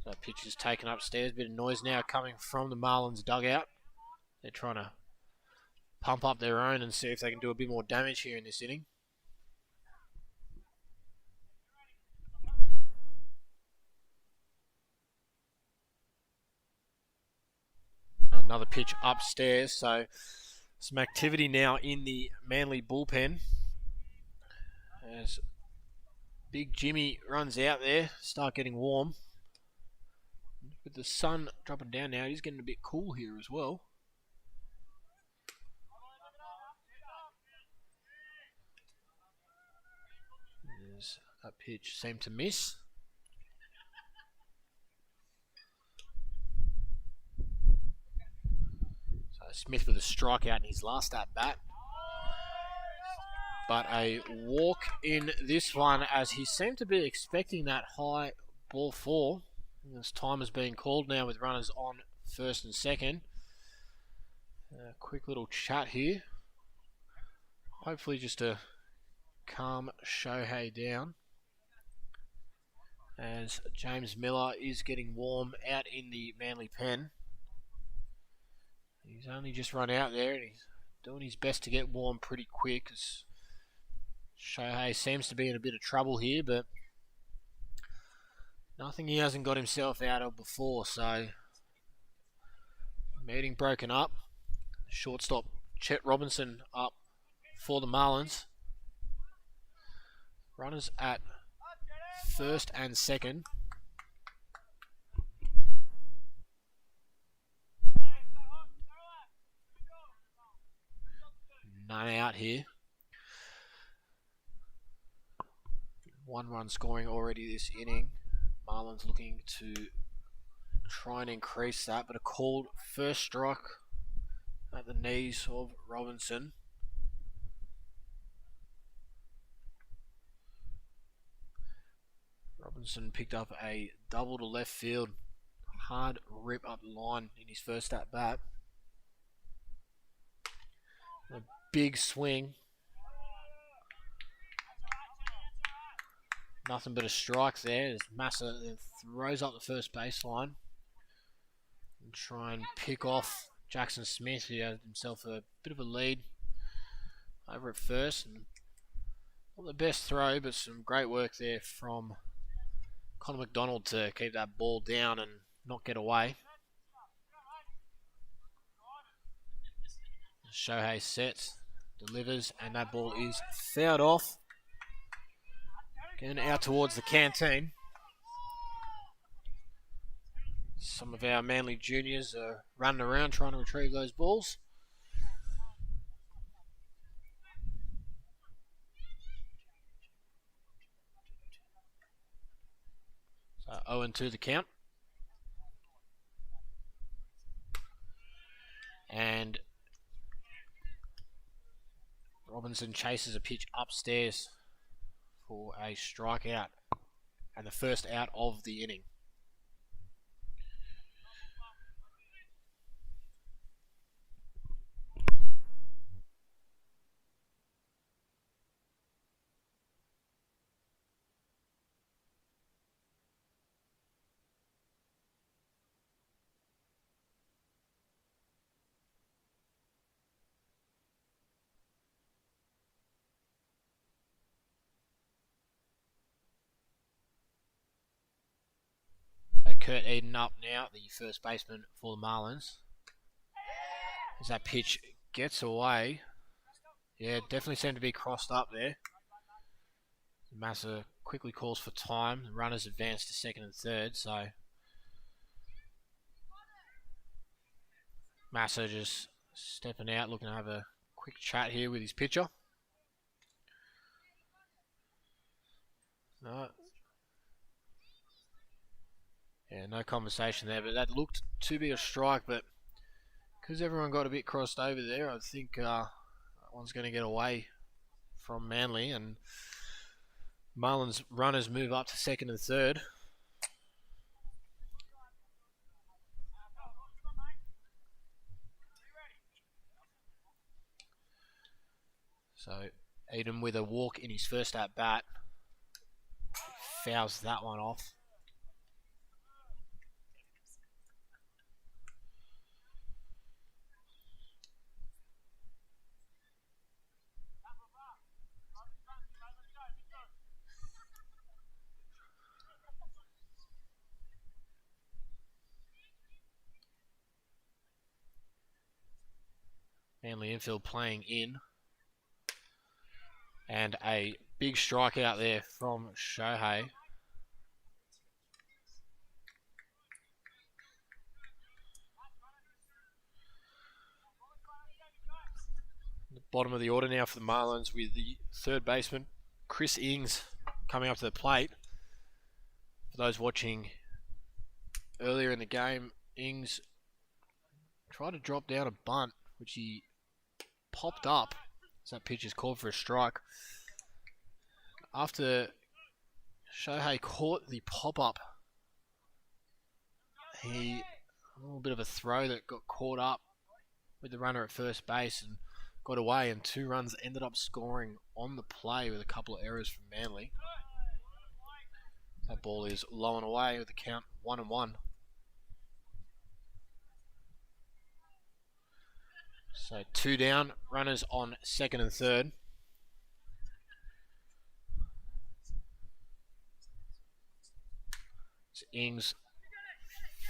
So pitch is taken upstairs. Bit of noise now coming from the Marlins dugout. They're trying to pump up their own and see if they can do a bit more damage here in this inning. Another pitch upstairs. So some activity now in the Manly bullpen. As Big Jimmy runs out there, start getting warm. With the sun dropping down now, he's getting a bit cool here as well. There's a pitch seemed to miss. So Smith with a strikeout in his last at bat. But a walk in this one, as he seemed to be expecting that high ball four. This time is being called now with runners on first and second. A quick little chat here. Hopefully just to calm Shohei down, as James Miller is getting warm out in the Manly pen. He's only just run out there and he's doing his best to get warm pretty quick, as Shohei seems to be in a bit of trouble here, but nothing he hasn't got himself out of before. So meeting broken up. Shortstop Chet Robinson up for the Marlins. Runners at first and second. None out here. 1 run scoring already this inning. Marlins looking to try and increase that, but a called first strike at the knees of Robinson. Robinson picked up a double to left field. Hard rip up the line in his first at bat. A big swing. Nothing but a strike there as Massa throws up the first baseline and try and pick off Jackson Smith, who had himself a bit of a lead over at first. And not the best throw, but some great work there from Connor McDonald to keep that ball down and not get away. Shohei sets, delivers, and that ball is fouled off. Getting out towards the canteen. Some of our Manly juniors are running around trying to retrieve those balls. So 0-2 the count. And Robinson chases a pitch upstairs for a strikeout and the first out of the inning. Kurt Eden up now, the first baseman for the Marlins. As that pitch gets away. Yeah, definitely seemed to be crossed up there. Massa quickly calls for time. The runners advance to second and third, so Massa just stepping out, looking to have a quick chat here with his pitcher. No. Yeah, no conversation there, but that looked to be a strike, but because everyone got a bit crossed over there, I think that one's going to get away from Manly, and Marlins runners move up to second and third. So Eden with a walk in his first at bat fouls that one off. Manly infield playing in. And a big strikeout there from Shohei. The bottom of the order now for the Marlins with the third baseman, Chris Ings, coming up to the plate. For those watching earlier in the game, Ings tried to drop down a bunt, which he popped up. So that pitch is called for a strike. After Shohei caught the pop-up, a little bit of a throw that got caught up with the runner at first base and got away, and 2 runs ended up scoring on the play with a couple of errors from Manly. That ball is low and away with the count 1-1. So 2 down, runners on second and third. Ings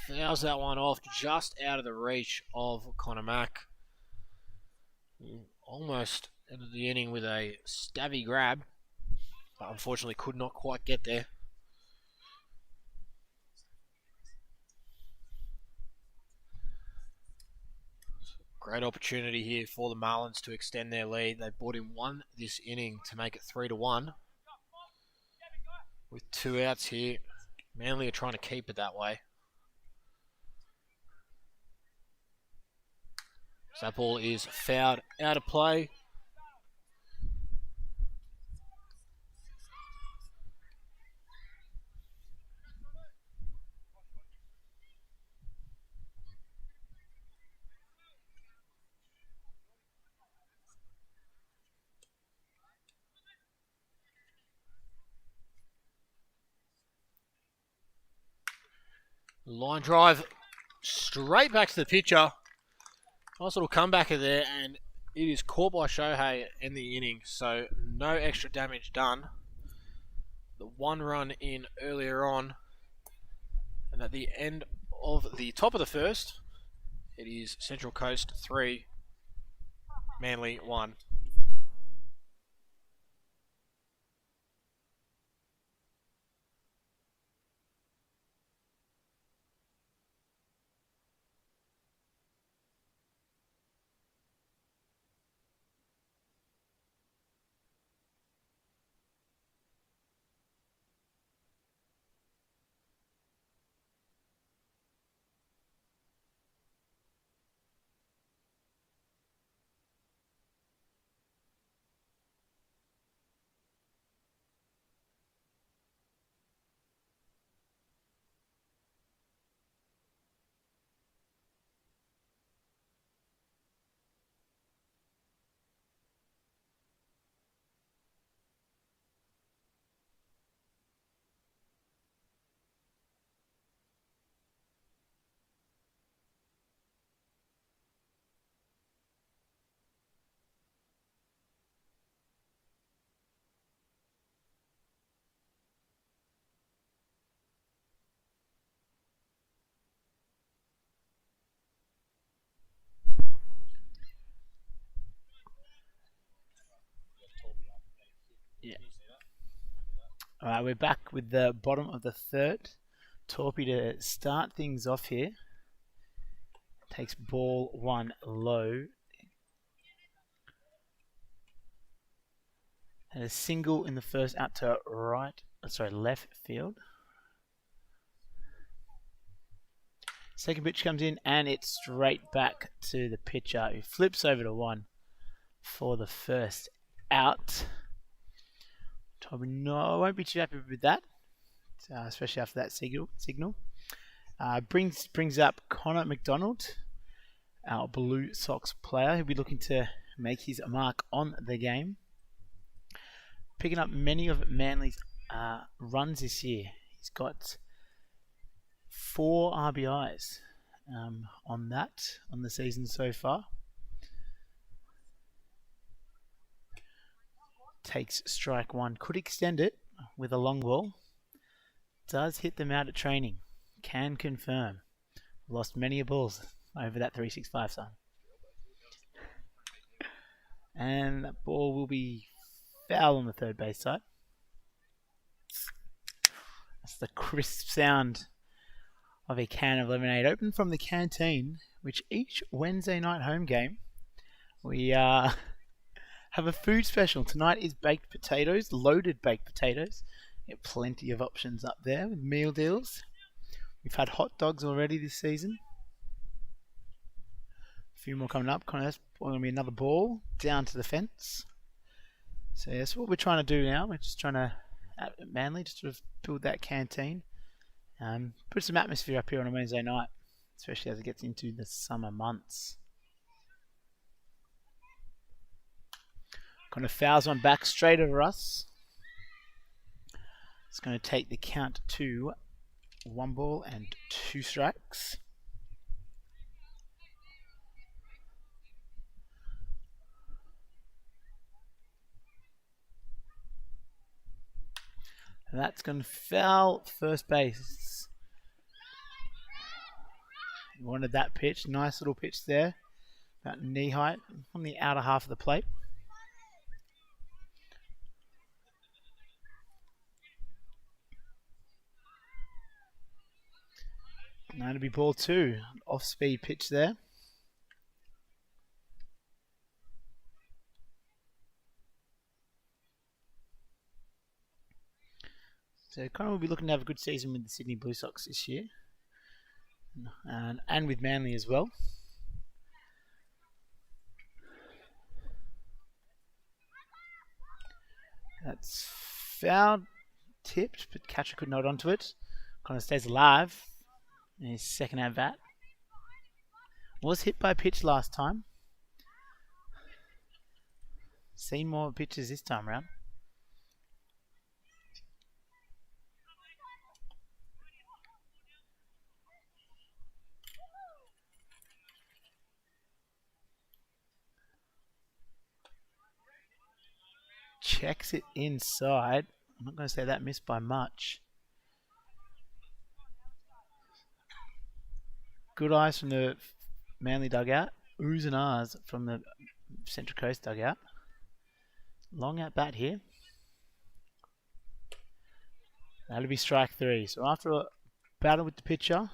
fouls that one off just out of the reach of Connor Mack. Almost ended the inning with a stabby grab, but unfortunately could not quite get there. Great opportunity here for the Marlins to extend their lead. They brought in 1 this inning to make it 3-1. With 2 outs here, Manly are trying to keep it that way. So that ball is fouled out of play. Line drive straight back to the pitcher. Nice little comeback there, and it is caught by Shohei in the inning, so no extra damage done. The 1 run in earlier on, and at the end of the top of the first, it is Central Coast 3, Manly 1. Yeah. All right, we're back with the bottom of the third. Torpy to start things off here. Takes ball 1 low. And a single in the first out to left field. Second pitch comes in and it's straight back to the pitcher who flips over to 1 for the first out. No, I won't be too happy with that, especially after that signal. Brings up Connor McDonald, our Blue Sox player. He'll be looking to make his mark on the game. Picking up many of Manly's runs this year. He's got 4 RBIs on the season so far. Takes strike 1. Could extend it with a long ball. Does hit them out at training. Can confirm. Lost many balls over that 365 son. And that ball will be foul on the third base side. That's the crisp sound of a can of lemonade open from the canteen, which each Wednesday night home game we have a food special. Tonight is baked potatoes, loaded baked potatoes. Get plenty of options up there with meal deals. We've had hot dogs already this season. few more coming up. That's going to be another ball down to the fence. So that's what we're trying to do now. We're just trying to, at Manly, just sort of build that canteen. Put some atmosphere up here on a Wednesday night, especially as it gets into the summer months. Kind of fouls one back straight over us. It's going to take the count to 1 ball and 2 strikes. And that's going to foul first base. He wanted that pitch. Nice little pitch there. About knee height on the outer half of the plate. Now to be ball 2. Off-speed pitch there. So Connor will be looking to have a good season with the Sydney Blue Sox this year. And with Manly as well. That's foul, tipped, but catcher couldn't hold onto it. Connor stays alive in his second at bat. Was hit by a pitch last time. Seen more pitches this time around. Checks it inside. I'm not going to say that missed by much. Good eyes from the Manly dugout. Oohs and ahs from the Central Coast dugout. Long at bat here. That'll be strike 3. So after a battle with the pitcher,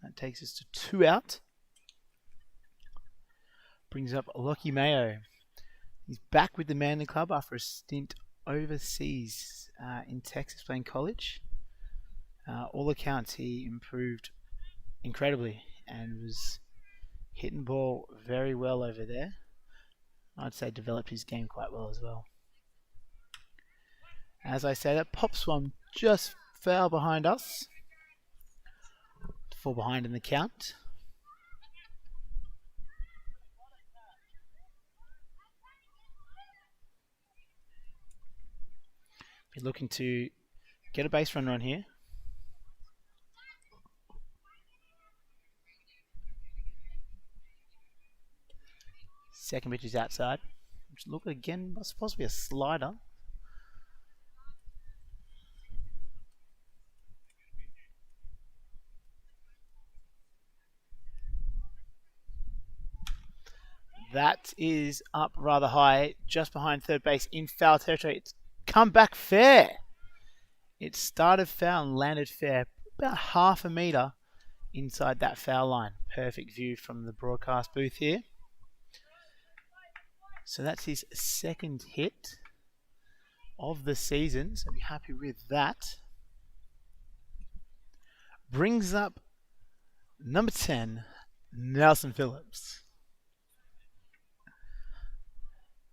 that takes us to 2 out. Brings up Lockie Mayo. He's back with the Manly club after a stint overseas in Texas playing college. All accounts, he improved incredibly and was hitting the ball very well over there. I'd say developed his game quite well as well. As I say, that pops one just foul behind us. 4 behind in the count. Be looking to get a base runner on here. Second pitch is outside. Just look again, supposed to be a slider. That is up rather high, just behind third base in foul territory. It's come back fair. It started foul and landed fair, about half a metre inside that foul line. Perfect view from the broadcast booth here. So that's his second hit of the season, so be happy with that. Brings up number 10, Nelson Phillips.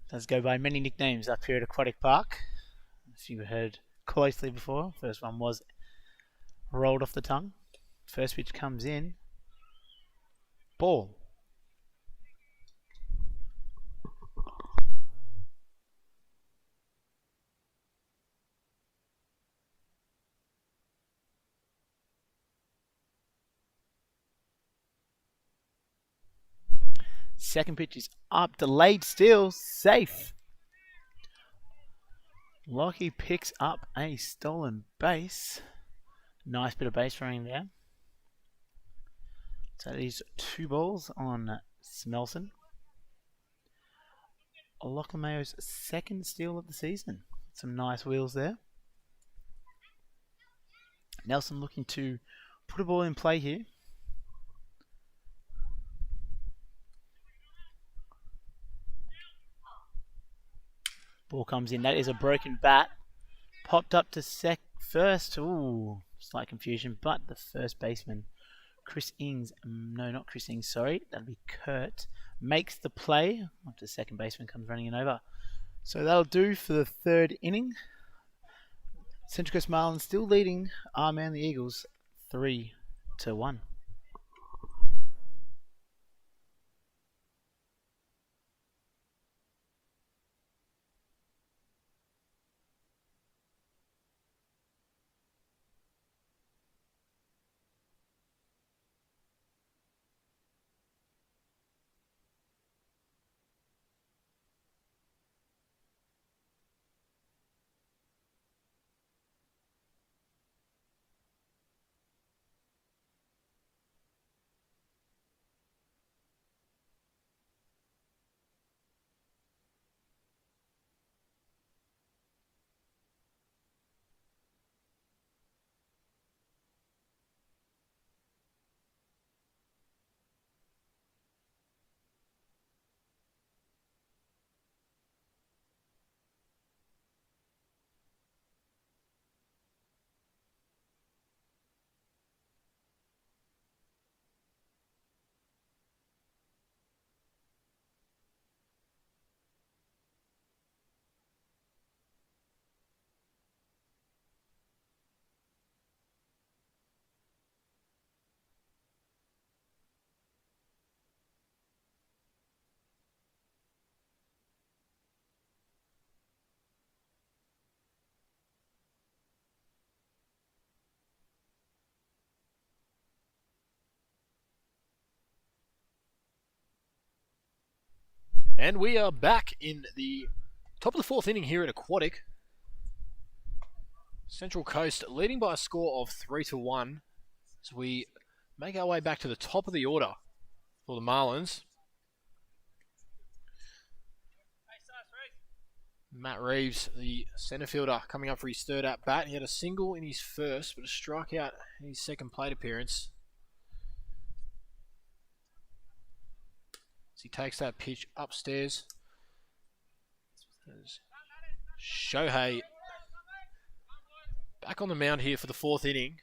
Does go by many nicknames up here at Aquatic Park. If you heard closely before, first one was rolled off the tongue. First pitch comes in. Ball. Second pitch is up, delayed still, safe. Lockie picks up a stolen base. Nice bit of base running there. So that is 2 balls on Smelson. Lockamayo's second steal of the season. Some nice wheels there. Nelson looking to put a ball in play here. Ball comes in. That is a broken bat. Popped up to first. Ooh, slight confusion. But the first baseman, Chris Ings. No, not Chris Ings. Sorry, that'd be Kurt. makes the play after the second baseman comes running in over. So that'll do for the third inning. Central Coast Marlins still leading our Manly Eagles 3-1. And we are back in the top of the fourth inning here at Aquatic. Central Coast leading by a score of 3-1 as we make our way back to the top of the order for the Marlins. Matt Reeves, the centre fielder, coming up for his third at bat. He had a single in his first, but a strikeout in his second plate appearance. As he takes that pitch upstairs. Shohei back on the mound here for the fourth inning.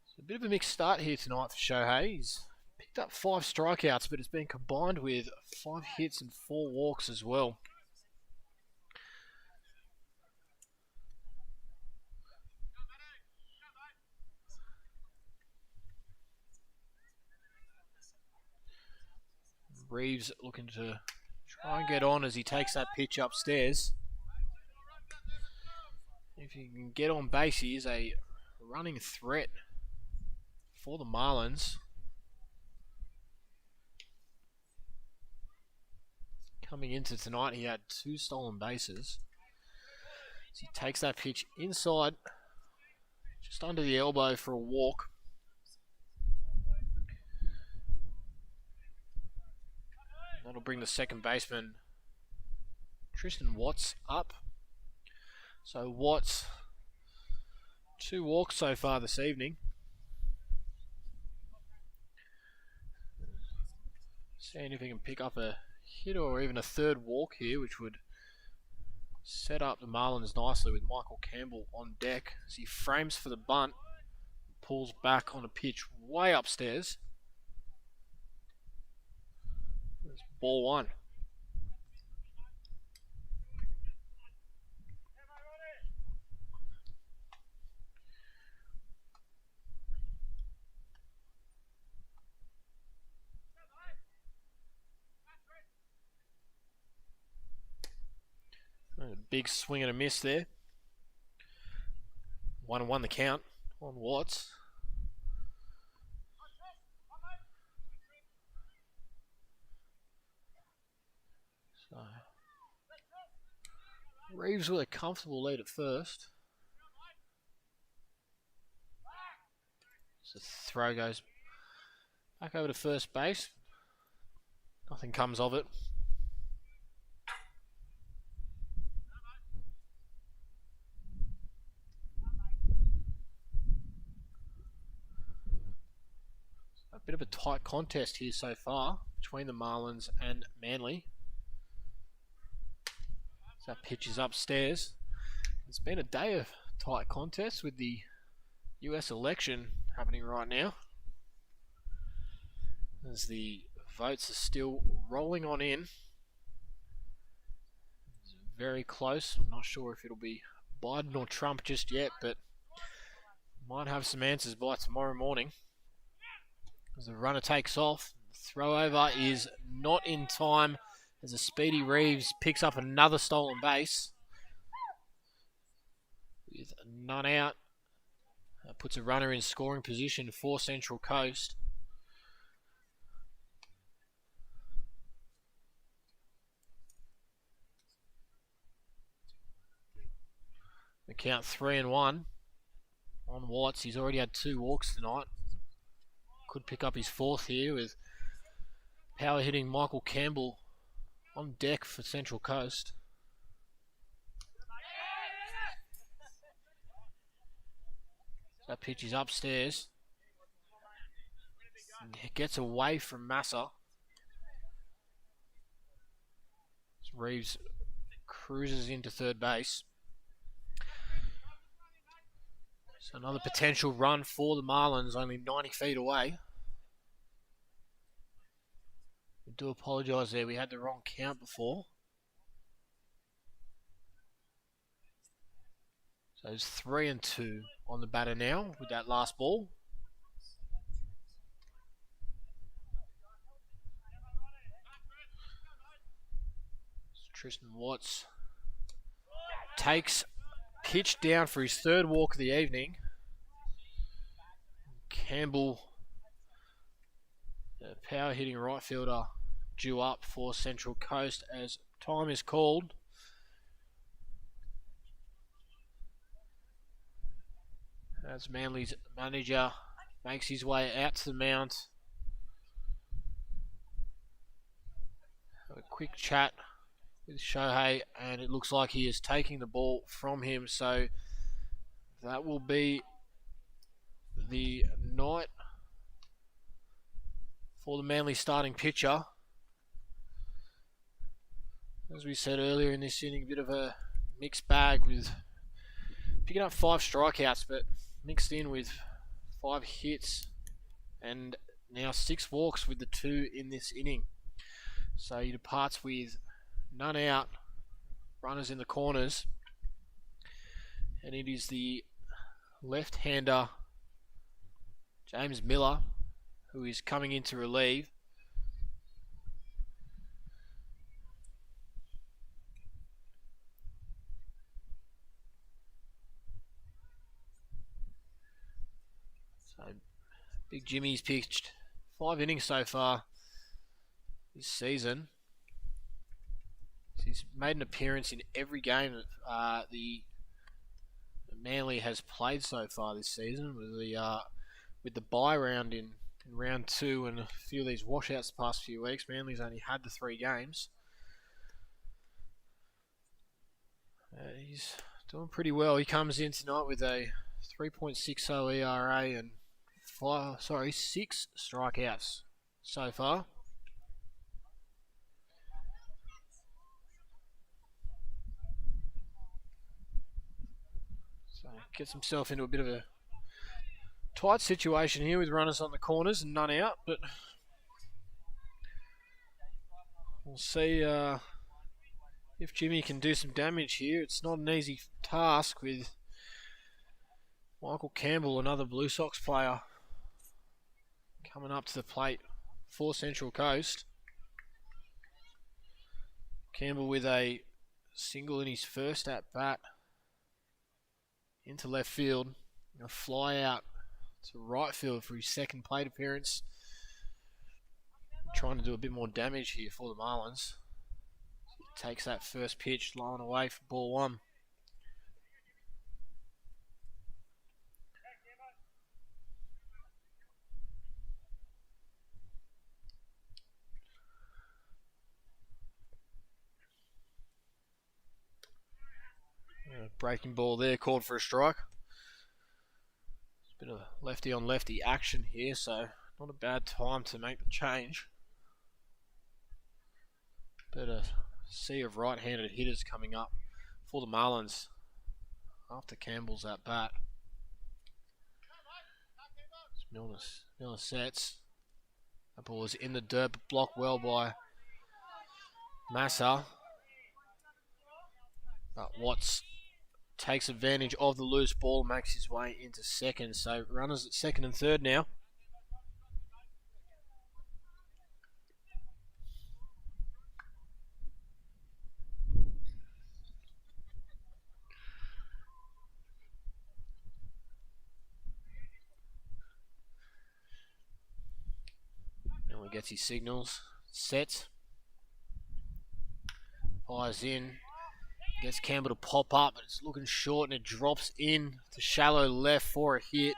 It's a bit of a mixed start here tonight for Shohei. He's picked up 5 strikeouts, but it's been combined with 5 hits and 4 walks as well. Reeves looking to try and get on as he takes that pitch upstairs. If he can get on base, he is a running threat for the Marlins. Coming into tonight, he had 2 stolen bases. As he takes that pitch inside, just under the elbow for a walk. That'll bring the second baseman, Tristan Watts, up. So Watts, 2 walks so far this evening. Seeing if he can pick up a hit or even a third walk here, which would set up the Marlins nicely with Michael Campbell on deck as he frames for the bunt, pulls back on a pitch way upstairs. It's ball 1. A big swing and a miss there. 1-1 the count on Watts. So Reeves with a comfortable lead at first. So the throw goes back over to first base. Nothing comes of it. A bit of a tight contest here so far between the Marlins and Manly. So that pitch is upstairs. It's been a day of tight contests with the US election happening right now, as the votes are still rolling on in. It's very close. I'm not sure if it'll be Biden or Trump just yet, but might have some answers by tomorrow morning. As the runner takes off, the throw over is not in time as a speedy Reeves picks up another stolen base. With none out, that puts a runner in scoring position for Central Coast. The count 3-1 on Watts. He's already had 2 walks tonight. Could pick up his 4th here with power hitting Michael Campbell on deck for Central Coast. That pitch is upstairs. And it gets away from Massa. Reeves cruises into third base. So another potential run for the Marlins, only 90 feet away. We do apologise there, we had the wrong count before. So it's 3-2 on the batter now with that last ball. Tristan Watts takes pitch down for his 3rd walk of the evening. Campbell, the power hitting right fielder, due up for Central Coast as time is called. As Manly's manager makes his way out to the mound. Have a quick chat with Shohei, and it looks like he is taking the ball from him, so that will be the night for the Manly starting pitcher. As we said earlier in this inning, a bit of a mixed bag with picking up 5 strikeouts, but mixed in with 5 hits and now 6 walks with the 2 in this inning. So he departs with none out, runners in the corners, and it is the left-hander James Miller who is coming in to relieve. So Big Jimmy's pitched 5 innings so far this season. He's made an appearance in every game that the Manly has played so far this season, with the bye round in round 2 and a few of these washouts the past few weeks. Manly's only had the 3 games. He's doing pretty well. He comes in tonight with a 3.60 ERA and 6 strikeouts so far. So gets himself into a bit of a tight situation here with runners on the corners and none out, but we'll see if Jimmy can do some damage here. It's not an easy task with Michael Campbell, another Blue Sox player, coming up to the plate for Central Coast. Campbell with a single in his first at bat into left field. A fly out to right field for his second plate appearance. Trying to do a bit more damage here for the Marlins. He takes that first pitch, low and away for ball 1. Breaking ball there, called for a strike. Bit of lefty on lefty action here, so not a bad time to make the change. But a sea of right-handed hitters coming up for the Marlins after Campbell's at bat. Milner sets. That ball is in the dirt, but blocked well by Massa. But Watts takes advantage of the loose ball, makes his way into second. So runners at second and third now. Now he gets his signals set. Fires in. Gets Campbell to pop up, but it's looking short and it drops in to shallow left for a hit.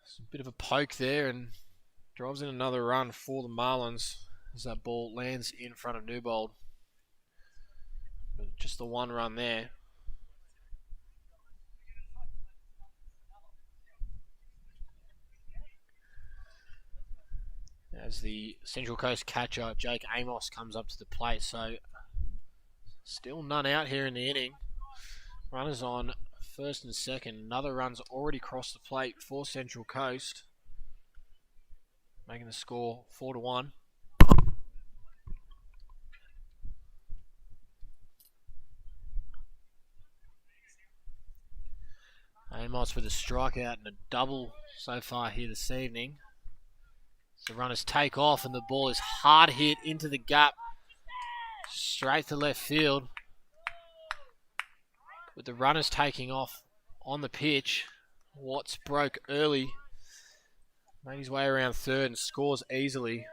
It's a bit of a poke there and drives in another run for the Marlins as that ball lands in front of Newbold. But just the one run there. As the Central Coast catcher, Jake Amos, comes up to the plate. So still none out here in the inning. Runners on first and second. Another run's already crossed the plate for Central Coast, making the score 4-1. Amos with a strikeout and a double so far here this evening. So runners take off and the ball is hard hit into the gap, straight to left field. With the runners taking off on the pitch, Watts broke early, made his way around third and scores easily.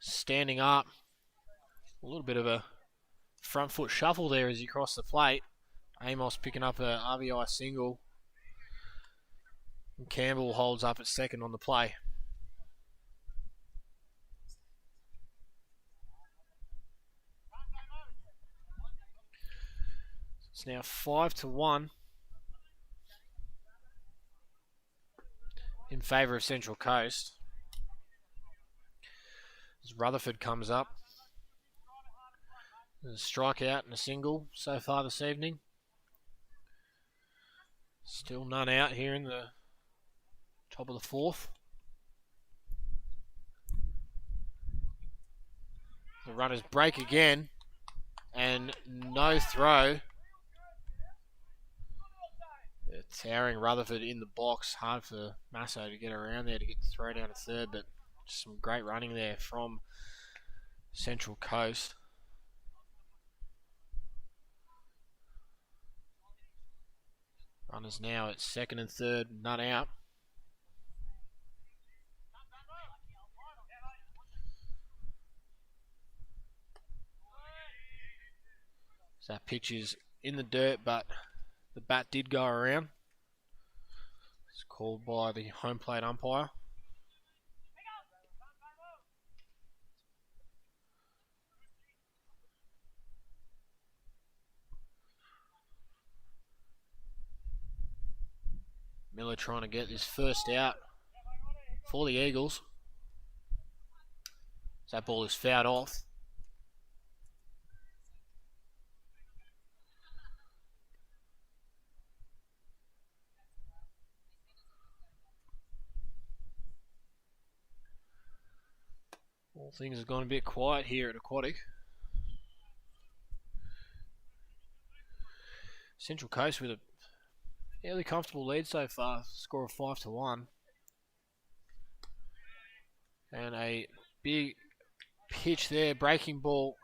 Standing up, a little bit of a front foot shuffle there as he crossed the plate. Amos picking up a RBI single. And Campbell holds up at second on the play. It's now 5-1 in favour of Central Coast. As Rutherford comes up. There's a strikeout and a single so far this evening. Still none out here in the top of the fourth. The runners break again and no throw. Towering Rutherford in the box. Hard for Masso to get around there to get the throw down to third, but just some great running there from Central Coast. Runners now at second and third, none out. So that pitch is in the dirt, but the bat did go around. It's called by the home plate umpire. Miller trying to get this first out for the Eagles. So that ball is fouled off. All things have gone a bit quiet here at Aquatic. Central Coast with a fairly comfortable lead so far, score of 5-1. And a big pitch there, breaking ball,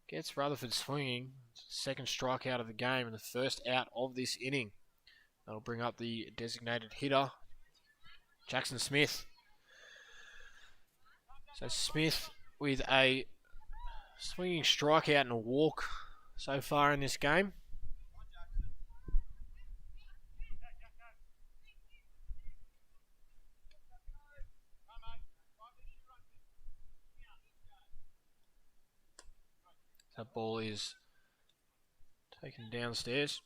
gets Rutherford swinging. Second strikeout of the game and the first out of this inning. That'll bring up the designated hitter, Jackson Smith. So Smith with a swinging strikeout and a walk so far in this game. That ball is taken downstairs.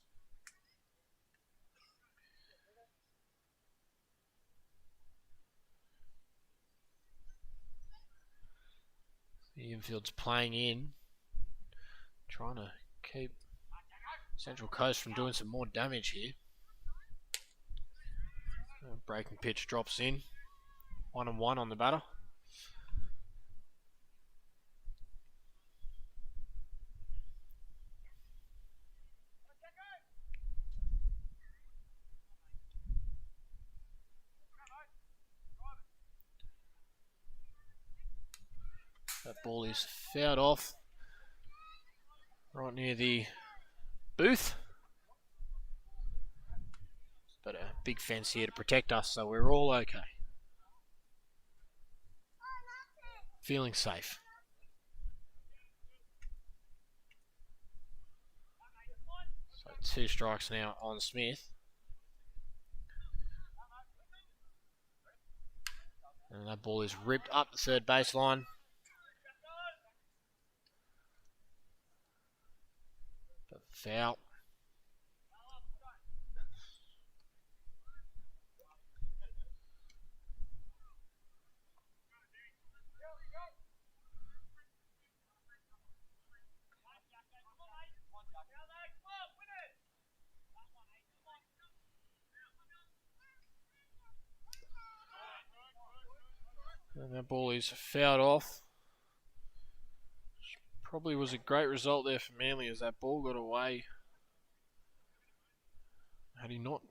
The infield's playing in, trying to keep Central Coast from doing some more damage here. Breaking pitch drops in. 1-1 on the batter. That ball is fouled off right near the booth. But a big fence here to protect us, so we're all okay. Feeling safe. So 2 strikes now on Smith. And that ball is ripped up the third baseline. But foul. And that ball is fouled off. Probably was a great result there for Manly as that ball got away. Had he not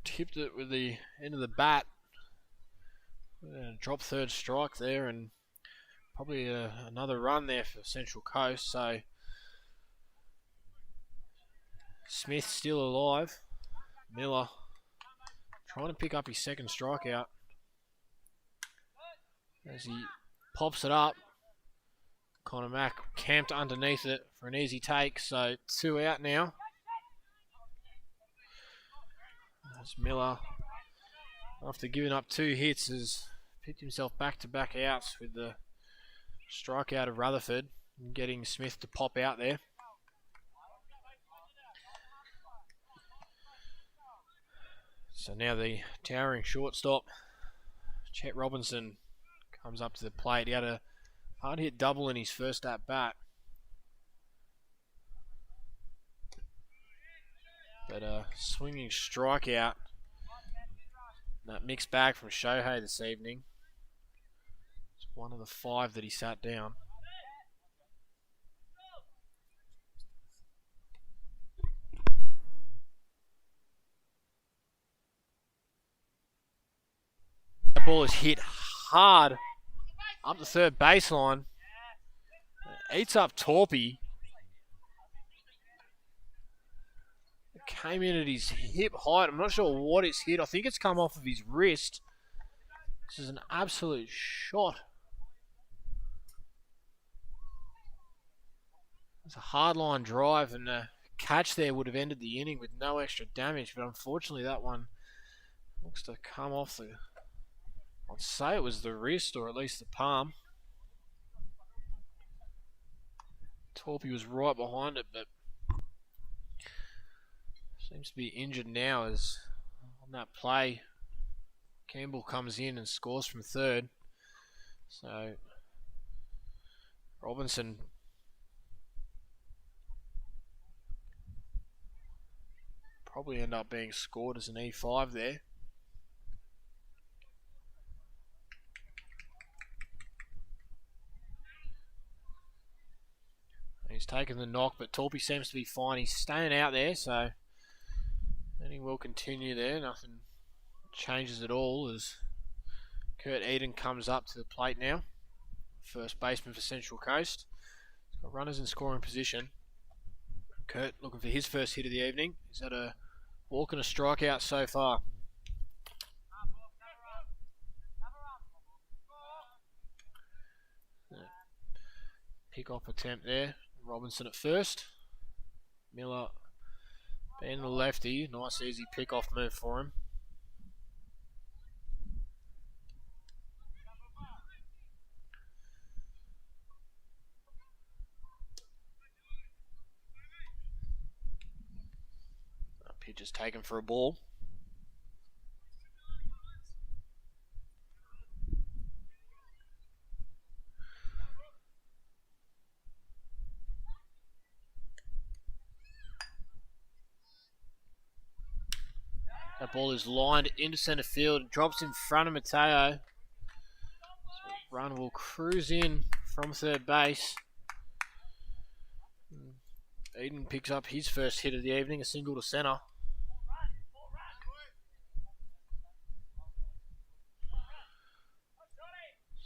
tipped it with the end of the bat, drop third strike there and probably another run there for Central Coast. So Smith still alive. Miller trying to pick up his second strikeout. As he pops it up, Connor Mack camped underneath it for an easy take. So 2 out now. As Miller, after giving up 2 hits, has picked himself back-to-back outs with the strikeout of Rutherford and getting Smith to pop out there. So now the towering shortstop, Chet Robinson, comes up to the plate. He had a hard hit double in his first at bat. But a swinging strikeout. That mixed bag from Shohei this evening. It's one of the 5 that he sat down. That ball is hit hard up the third baseline. Eats up Torpy. It came in at his hip height. I'm not sure what it's hit. I think it's come off of his wrist. This is an absolute shot. It's a hardline drive, and the catch there would have ended the inning with no extra damage. But unfortunately, that one looks to come off the... I'd say it was the wrist or at least the palm. Torpy was right behind it, but seems to be injured now as on that play Campbell comes in and scores from third. So Robinson probably end up being scored as an E5 there. He's taken the knock, but Torpy seems to be fine. He's staying out there, so and he will continue there. Nothing changes at all as Kurt Eden comes up to the plate now. First baseman for Central Coast. He's got runners in scoring position. Kurt looking for his first hit of the evening. He's had a walk and a strikeout so far. Pick-off attempt there. Robinson at first. Miller being the lefty. Nice easy pick-off move for him. That pitch is taken for a ball. That ball is lined into centre field, drops in front of Mateo. So run will cruise in from third base. Eden picks up his first hit of the evening, a single to centre.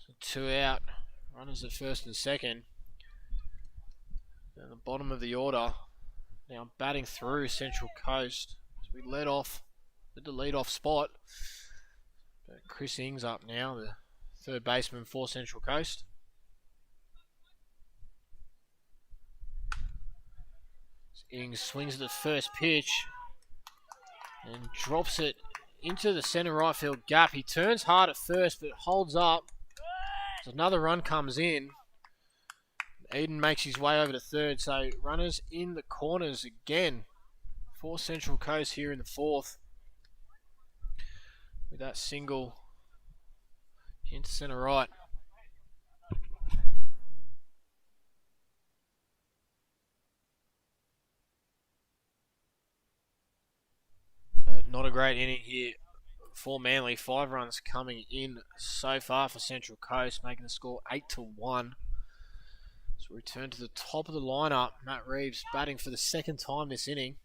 So 2 out, runners at first and second. Down the bottom of the order, now batting through Central Coast. So we led the lead-off spot. Chris Ings up now, the third baseman for Central Coast. Ings swings at the first pitch and drops it into the centre right field gap. He turns hard at first but holds up. So another run comes in. Eden makes his way over to third, so runners in the corners again for Central Coast here in the fourth. With that single into centre right. Not a great inning here for Manly. 5 runs coming in so far for Central Coast, making the score 8-1. So we return to the top of the lineup. Matt Reeves batting for the second time this inning.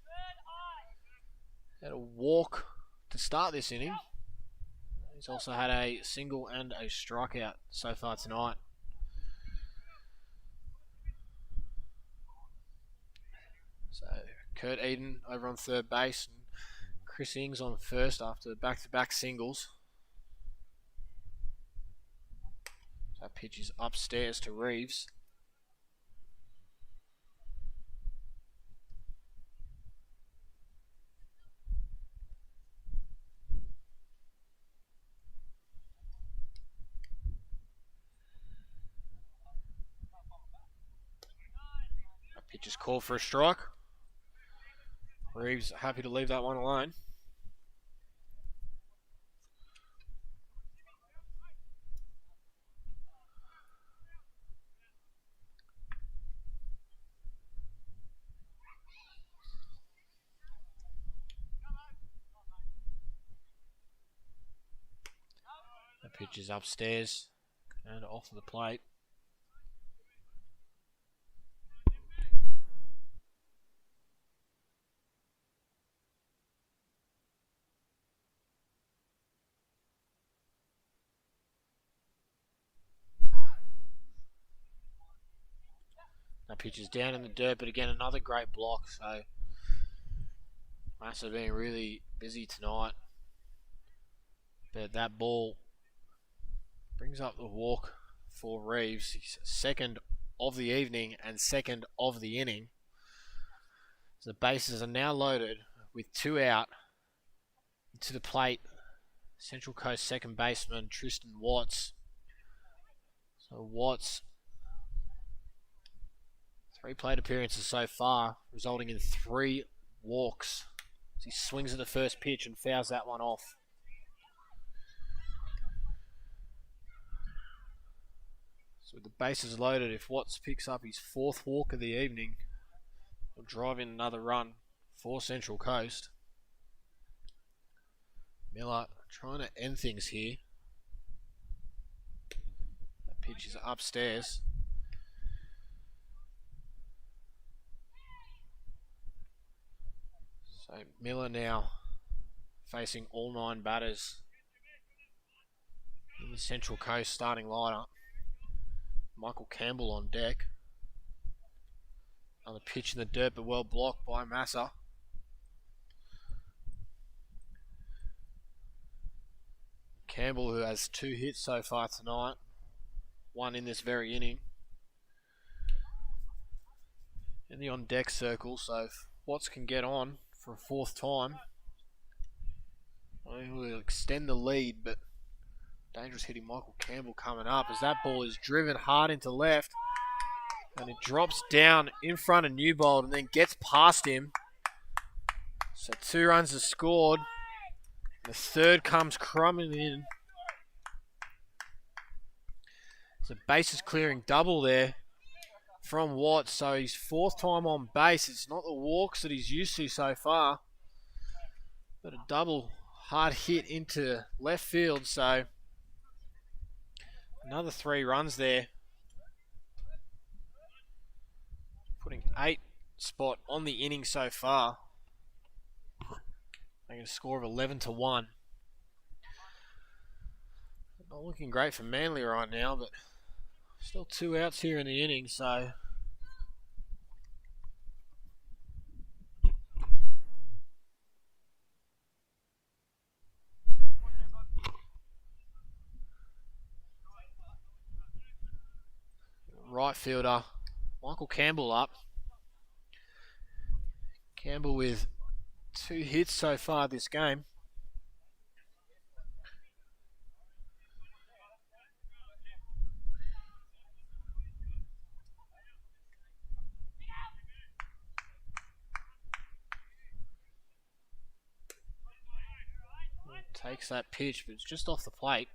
Had a walk to start this inning. He's also had a single and a strikeout so far tonight. So Kurt Eden over on third base. Chris Ings on first after back-to-back singles. That pitch is upstairs to Reeves. That pitch is called for a strike. Reeves happy to leave that one alone. That pitch is upstairs and off the plate. That pitch is down in the dirt, but again, another great block. So, Massa being really busy tonight. But that ball brings up the walk for Reeves. He's second of the evening and second of the inning. So the bases are now loaded with 2 out. To the plate, Central Coast second baseman Tristan Watts. So Watts, 3 plate appearances so far, resulting in 3 walks. As he swings at the first pitch and fouls that one off. So with the bases loaded, if Watts picks up his 4th walk of the evening, he'll drive in another run for Central Coast. Miller trying to end things here. That pitch is upstairs. So Miller now facing all 9 batters in the Central Coast starting lineup. Michael Campbell on deck. Another pitch in the dirt, but well blocked by Massa. Campbell, who has 2 hits so far tonight, 1 in this very inning. In the on-deck circle, so if Watts can get on for a 4th time, he'll extend the lead, but dangerous hitting Michael Campbell coming up as that ball is driven hard into left and it drops down in front of Newbold and then gets past him. So 2 runs are scored. The 3rd comes crumbing in. So bases clearing double there from Watts. So his 4th time on base. It's not the walks that he's used to so far, but a double hard hit into left field, so another 3 runs there. Putting 8 spot on the inning so far. Making a score of 11-1. Not looking great for Manly right now, but still 2 outs here in the inning, so right fielder Michael Campbell up. Campbell with 2 hits so far this game. Takes that pitch, but it's just off the plate.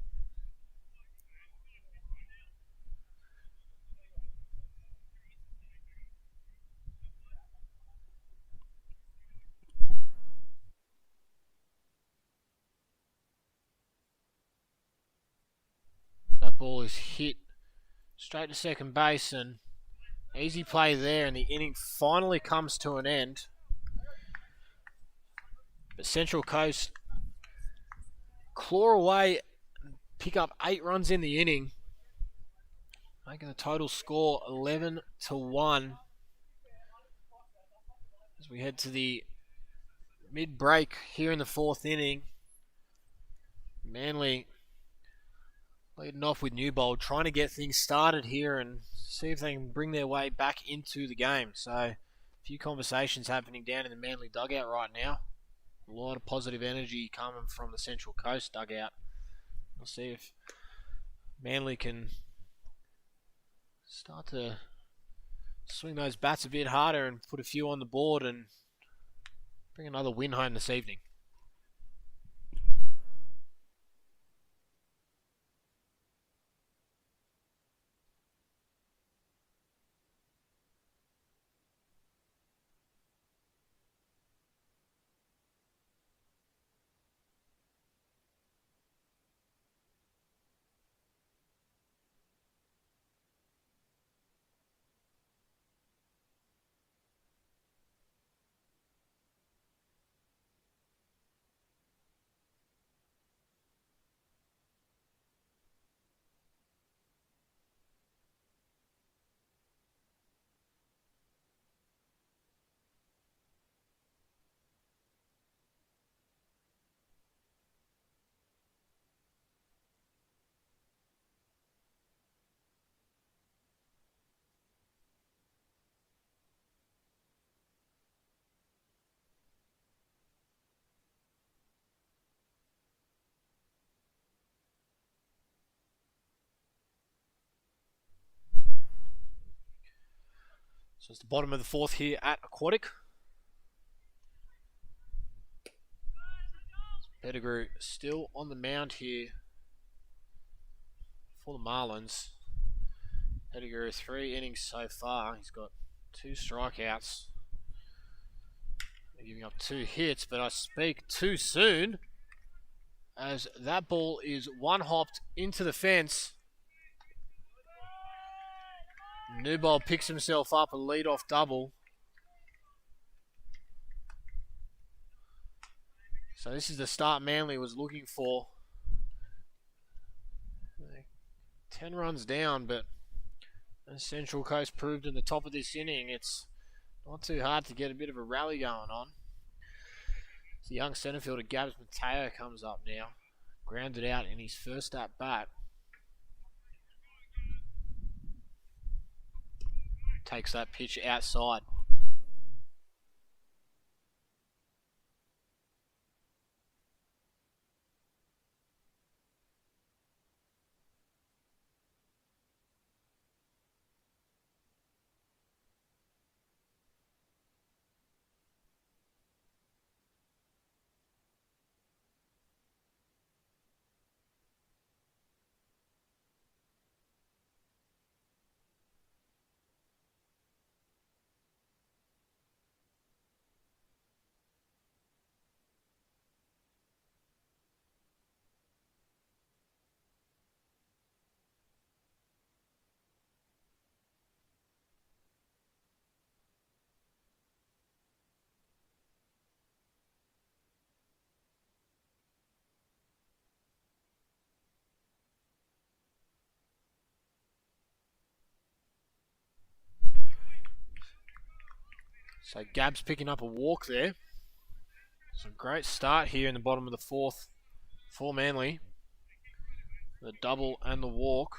That ball is hit straight to second base, and easy play there, and the inning finally comes to an end. But Central Coast claw away, pick up 8 runs in the inning, making the total score 11-1 as we head to the mid-break here in the 4th inning. Manly leading off with Newbold, trying to get things started here and see if they can bring their way back into the game. So a few conversations happening down in the Manly dugout right now. A lot of positive energy coming from the Central Coast dugout. We'll see if Manly can start to swing those bats a bit harder and put a few on the board and bring another win home this evening. So it's the bottom of the 4th here at Aquatic. Pettigrew still on the mound here for the Marlins. Pettigrew 3 innings so far. He's got 2 strikeouts. They're giving up 2 hits, but I speak too soon as that ball is one hopped into the fence. Newbold picks himself up a lead-off double. So this is the start Manly was looking for. 10 runs down, but as Central Coast proved in the top of this inning, it's not too hard to get a bit of a rally going on. The young centre fielder Gabs Mateo comes up now. Grounded out in his first at bat. Takes that pitch outside. So Gab's picking up a walk there. It's a great start here in the bottom of the fourth for Manly. The double and the walk.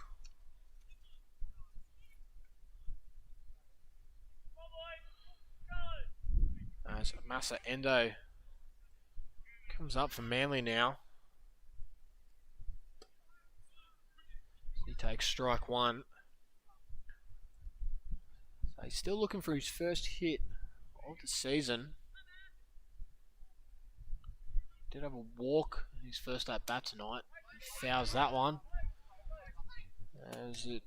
As Massa Endo comes up for Manly now. He takes strike one. So he's still looking for his first hit of the season. Did have a walk in his first at bat tonight. He fouls that one as it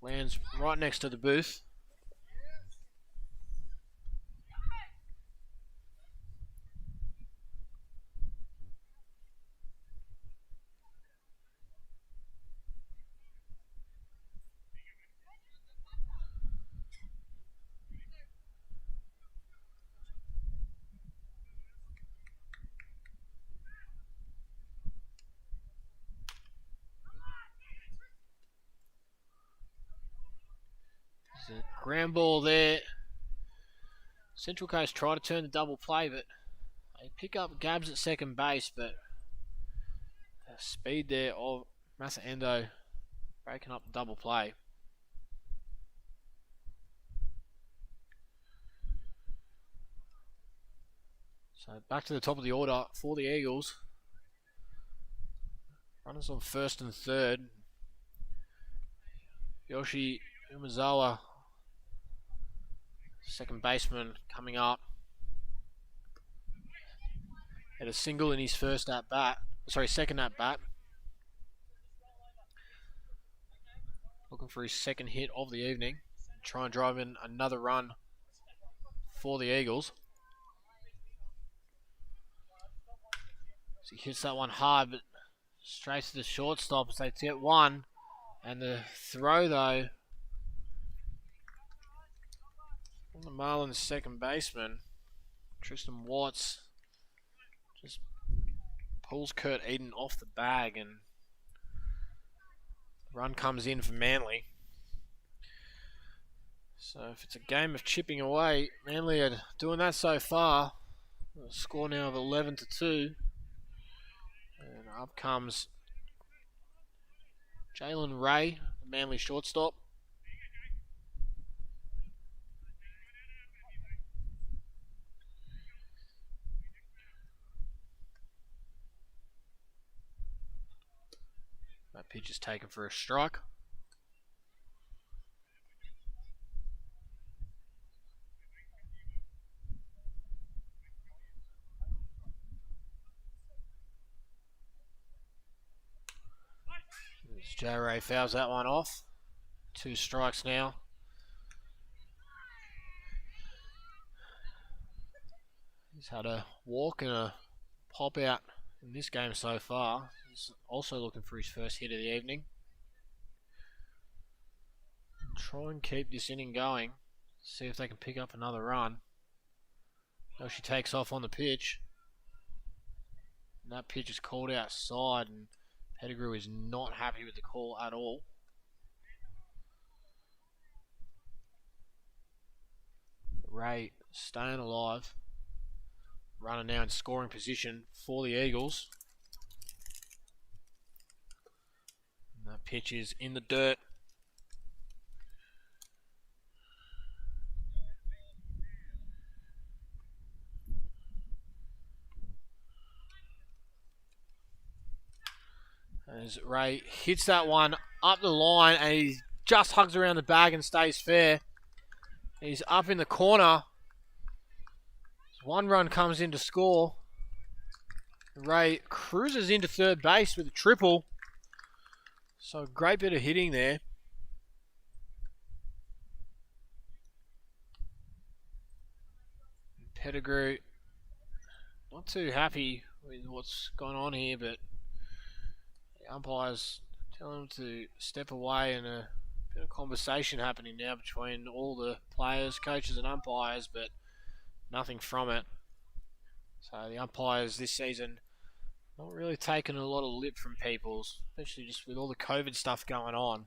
lands right next to the booth. There's a ground ball there. Central Coast try to turn the double play, but they pick up Gabs at second base, but the speed there of Massa Endo breaking up the double play. So back to the top of the order for the Eagles. Runners on first and third. Yoshi Umezawa, second baseman, coming up. Had a single in his second at bat. Looking for his second hit of the evening. Try and drive in another run for the Eagles. So he hits that one hard, but straight to the shortstop as they get one. And the throw, though, from the Marlins second baseman, Tristan Watts, just pulls Kurt Eden off the bag, and the run comes in for Manly. So if it's a game of chipping away, Manly are doing that so far. A score now of 11-2. And up comes Jalen Ray, the Manly shortstop. That pitch is taken for a strike. J. Ray fouls that one off. 2 strikes now. He's had a walk and a pop out in this game so far. He's also looking for his first hit of the evening. Try and keep this inning going. See if they can pick up another run. She takes off on the pitch. And that pitch is called outside, and Pettigrew is not happy with the call at all. Ray staying alive. Running now in scoring position for the Eagles. And that pitch is in the dirt. As Ray hits that one up the line, and he just hugs around the bag and stays fair. He's up in the corner. One run comes in to score. Ray cruises into third base with a triple. So great bit of hitting there. Pettigrew not too happy with what's gone on here, but the umpires tell him to step away, and a bit of conversation happening now between all the players, coaches and umpires, but nothing from it. So the umpires this season not really taking a lot of lip from people, especially just with all the COVID stuff going on.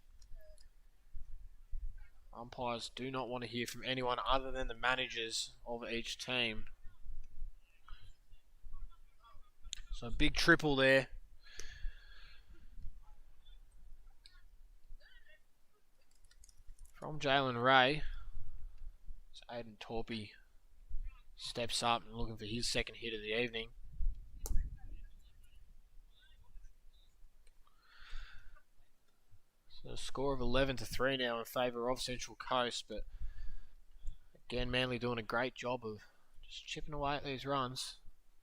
Umpires do not want to hear from anyone other than the managers of each team. So a big triple there. From Jalen Ray. So Aiden Torpy steps up and looking for his second hit of the evening. So a score of 11-3 now in favour of Central Coast, but again, Manly doing a great job of just chipping away at these runs.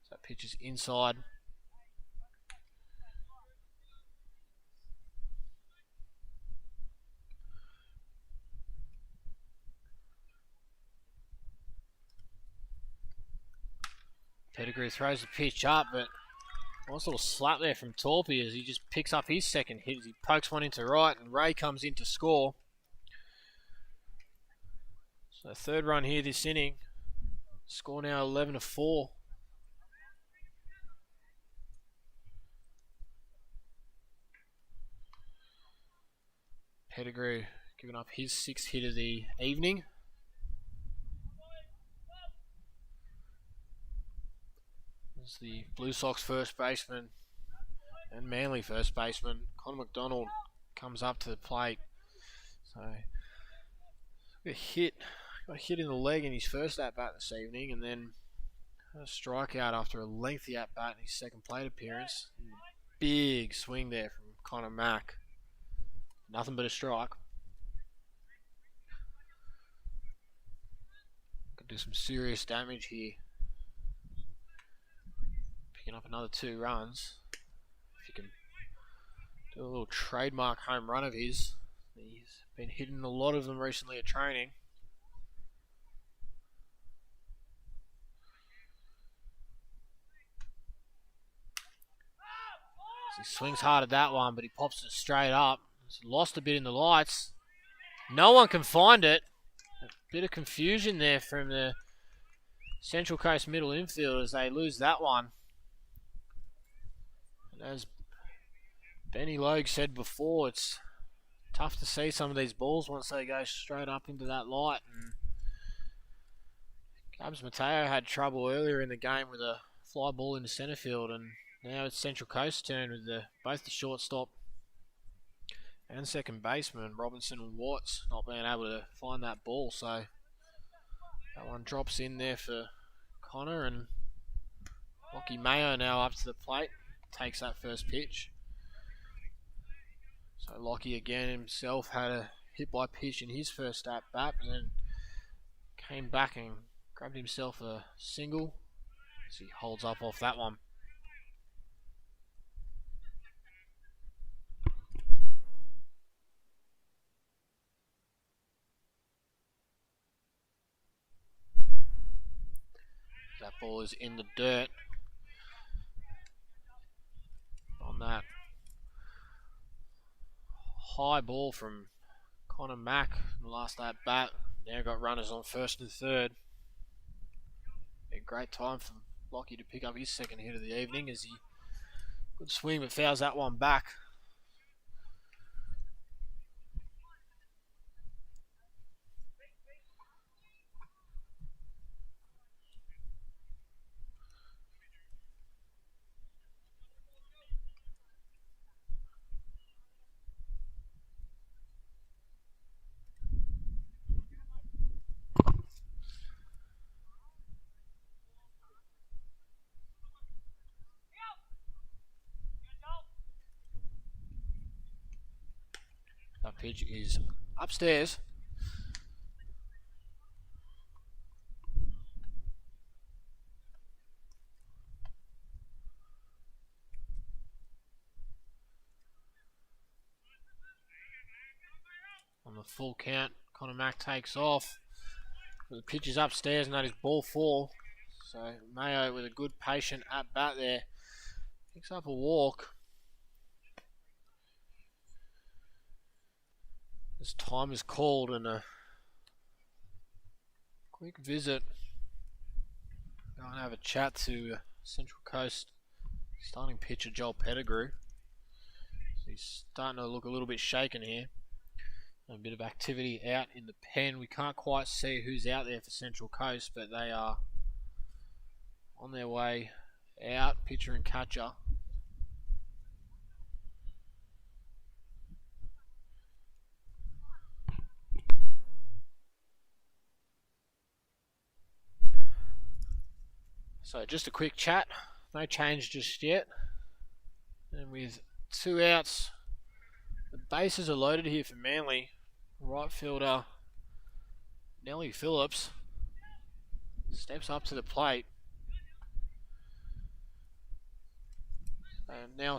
So that pitch is inside. Pettigrew throws the pitch up, but nice little slap there from Torpy as he just picks up his second hit as he pokes one into right and Ray comes in to score. So third run here this inning. Score now 11-4. Pettigrew giving up his sixth hit of the evening. As the Blue Sox first baseman and Manly first baseman, Connor McDonald, comes up to the plate. So got a hit in the leg in his first at-bat this evening, and then a strikeout after a lengthy at-bat in his second plate appearance. Big swing there from Connor Mack. Nothing but a strike. Could do some serious damage here. Picking up another 2 runs. If he can do a little trademark home run of his. He's been hitting a lot of them recently at training. He swings hard at that one, but he pops it straight up. He's lost a bit in the lights. No one can find it. A bit of confusion there from the Central Coast middle infield as they lose that one. And as Benny Logue said before, it's tough to see some of these balls once they go straight up into that light. And Gabs Mateo had trouble earlier in the game with a fly ball into centre field, and now it's Central Coast's turn with both the shortstop and second baseman, Robinson and Watts, not being able to find that ball. So that one drops in there for Connor, and Lockie Mayo now up to the plate, takes that first pitch. So Lockie again himself had a hit by pitch in his first at bat, and then came back and grabbed himself a single as he holds up off that one. That ball is in the dirt on that high ball from Connor Mack in the last at bat. Now got runners on first and third. A great time for Lockie to pick up his second hit of the evening as he good swing but fouls that one back. That pitch is upstairs. On the full count, Connor Mack takes off. The pitch is upstairs and that is ball 4. So Mayo with a good patient at bat there. Picks up a walk. This time is called and a quick visit. Go and have a chat to Central Coast starting pitcher Joel Pettigrew. So he's starting to look a little bit shaken here. A bit of activity out in the pen. We can't quite see who's out there for Central Coast, but they are on their way out, pitcher and catcher. So just a quick chat. No change just yet. And with 2 outs, the bases are loaded here for Manly. Right fielder Nelly Phillips steps up to the plate. And now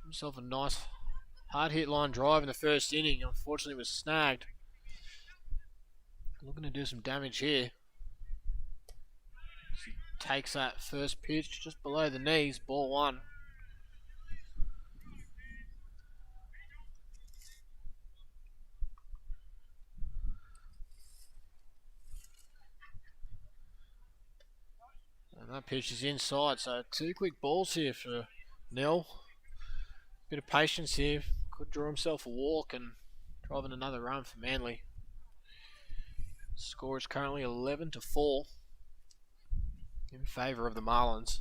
himself a nice hard hit line drive in the first inning. Unfortunately, was snagged. Looking to do some damage here. He takes that first pitch just below the knees, ball 1. And that pitch is inside, so 2 quick balls here for Nell. Bit of patience here. Could draw himself a walk and driving another run for Manly. Score is currently 11-4 in favour of the Marlins.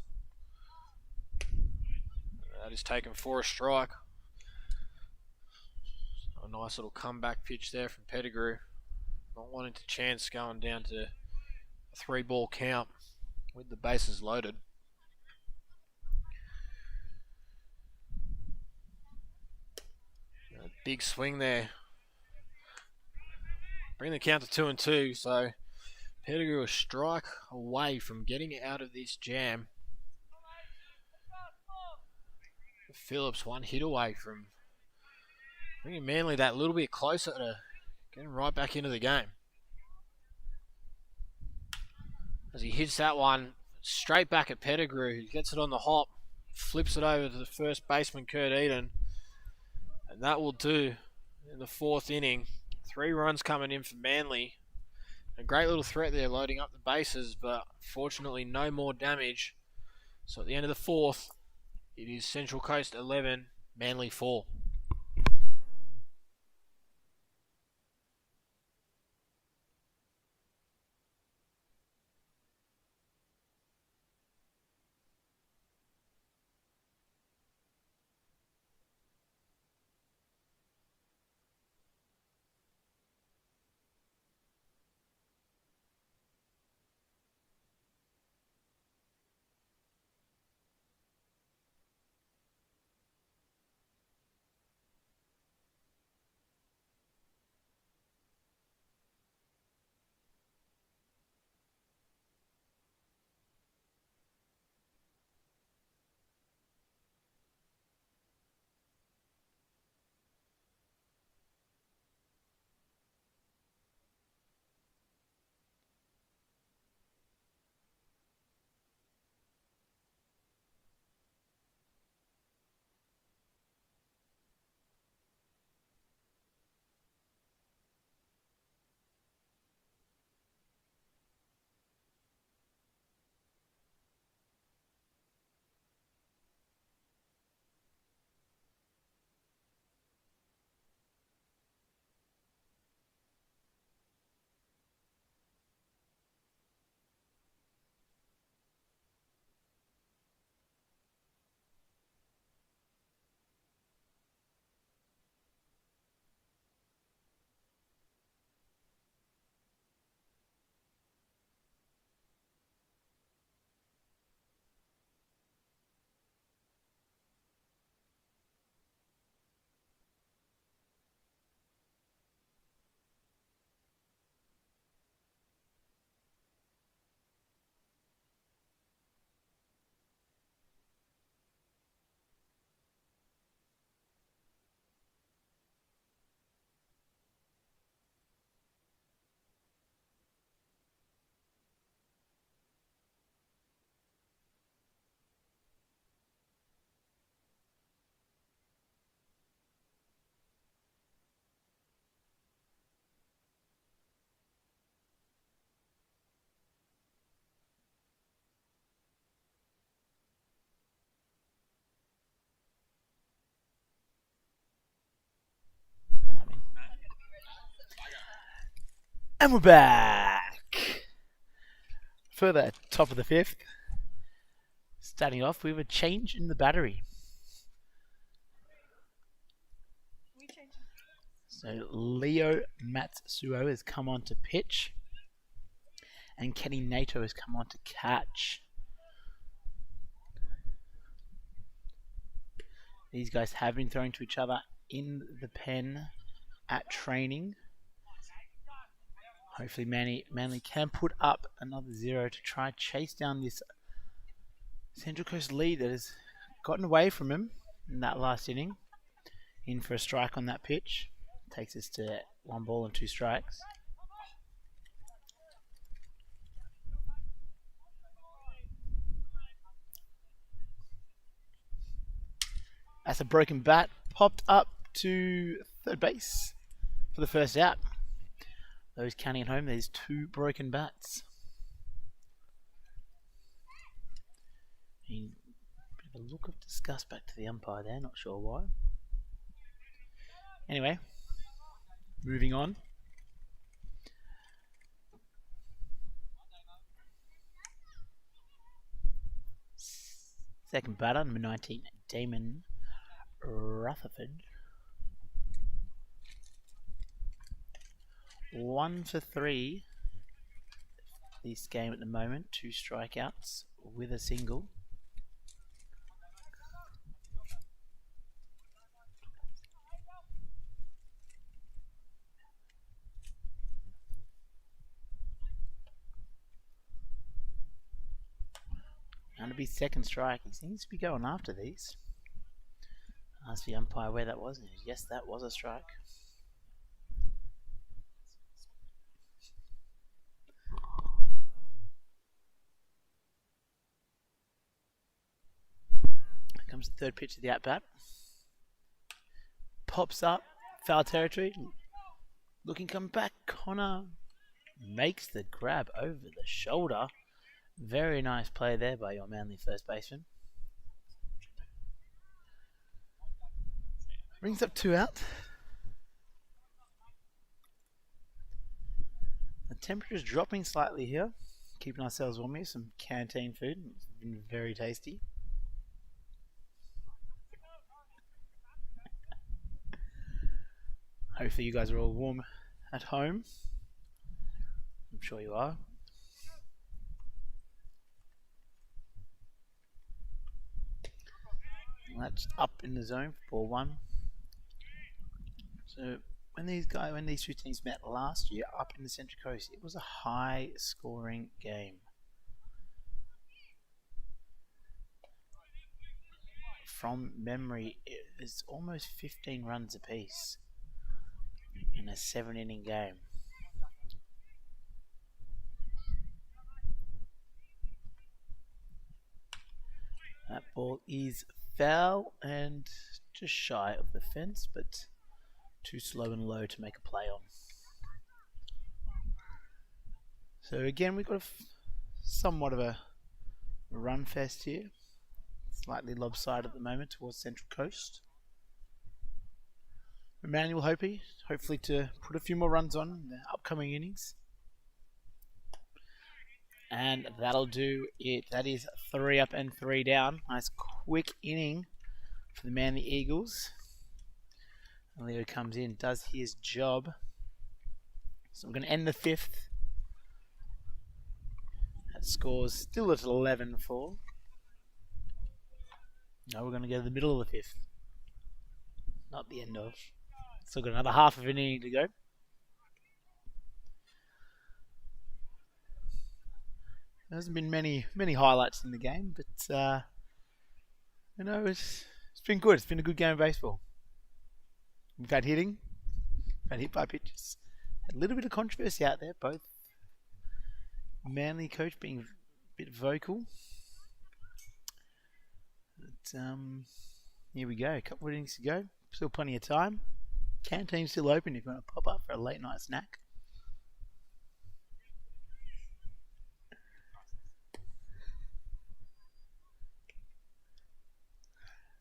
That is taken for a strike. A nice little comeback pitch there from Pettigrew. Not wanting to chance going down to a 3-ball count with the bases loaded. A big swing there. Bring the count to 2-2, so Pettigrew a strike away from getting out of this jam. Phillips 1 hit away from bringing Manly that little bit closer to getting right back into the game. As he hits that one straight back at Pettigrew, he gets it on the hop, flips it over to the first baseman Kurt Eden, and that will do in the 4th inning. 3 runs coming in for Manly. A great little threat there, loading up the bases, but fortunately no more damage. So at the end of the 4th, it is Central Coast 11, Manly 4. And we're back. Further top of the fifth. Starting off with a change in the battery. So Leo Matsuo has come on to pitch. And Kenny Nato has come on to catch. These guys have been throwing to each other in the pen at training. Hopefully Manly can put up another 0 to try chase down this Central Coast lead that has gotten away from him in that last inning. In for a strike on that pitch. Takes us to 1 ball and 2 strikes. That's a broken bat. Popped up to third base for the first out. Those counting at home, there's 2 broken bats. And a bit of a look of disgust back to the umpire there, not sure why. Anyway, moving on. Second batter, number 19, Damon Rutherford. 1 for 3 this game at the moment. 2 strikeouts with a single. Going to be second strike. He seems to be going after these. Ask the umpire where that was. And yes, that was a strike. Here comes the third pitch of the at-bat. Pops up. Foul territory. Looking come back. Connor makes the grab over the shoulder. Very nice play there by your Manly first baseman. Brings up 2 out. The temperature's dropping slightly here. Keeping ourselves warm here. Some canteen food. It's been very tasty. Hopefully you guys are all warm at home. I'm sure you are. That's up in the zone for ball 1. So when these 2 teams met last year up in the Central Coast, it was a high scoring game. From memory, it was almost 15 runs apiece in a 7-inning game. That ball is foul and just shy of the fence, but too slow and low to make a play on. So again, we've got somewhat of a run fest here. Slightly lopsided at the moment towards Central Coast. Emmanuel hopefully to put a few more runs on in the upcoming innings. And that'll do it. That is 3 up and 3 down. Nice quick inning for the Manly Eagles. Leo comes in, does his job. So we're going to end the 5th. That score's still at 11-4. Now we're going to go to the middle of the 5th. Not the end of. Still got another half of an inning to go. There hasn't been many highlights in the game, but it's been good. It's been a good game of baseball. We've had hitting, we've had hit by pitches. Had a little bit of controversy out there, both Manly coach being a bit vocal. But here we go. A couple of innings to go. Still plenty of time. Canteen's still open if you want to pop up for a late night snack.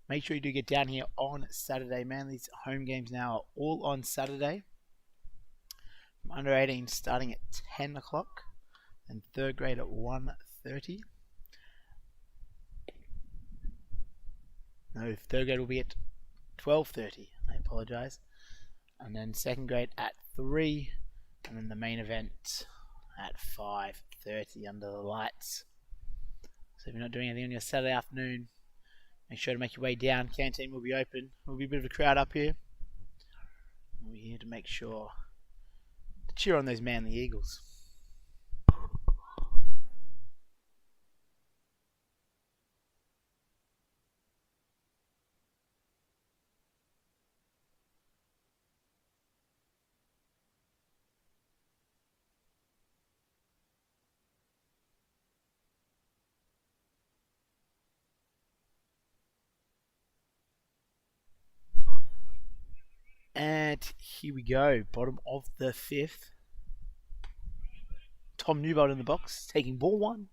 Make sure you do get down here on Saturday. Manly's home games now are all on Saturday. From under 18 starting at 10 o'clock and third grade at 1:30. No, third grade will be at 12:30. I apologise. And then second grade at 3, and then the main event at 5:30 under the lights. So if you're not doing anything on your Saturday afternoon, make sure to make your way down. Canteen will be open. There will be a bit of a crowd up here. We'll be here to make sure to cheer on those Manly Eagles. And here we go, bottom of the 5th. Tom Newbold in the box, taking ball 1.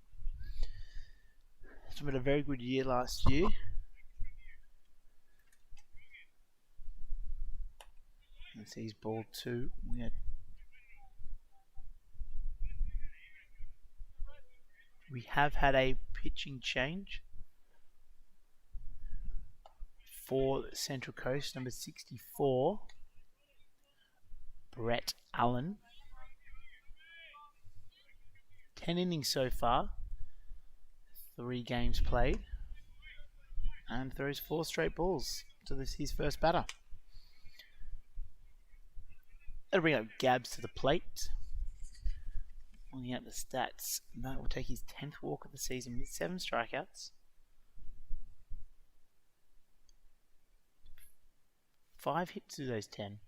Tom had a very good year last year. Let's see his ball 2. We have had a pitching change for Central Coast, number 64, Brett Allen. 10 innings so far, 3 games played, and throws 4 straight balls to his first batter. That'll bring up Gabs to the plate. Looking at the stats, that will take his 10th walk of the season with 7 strikeouts. 5 hits to those 10.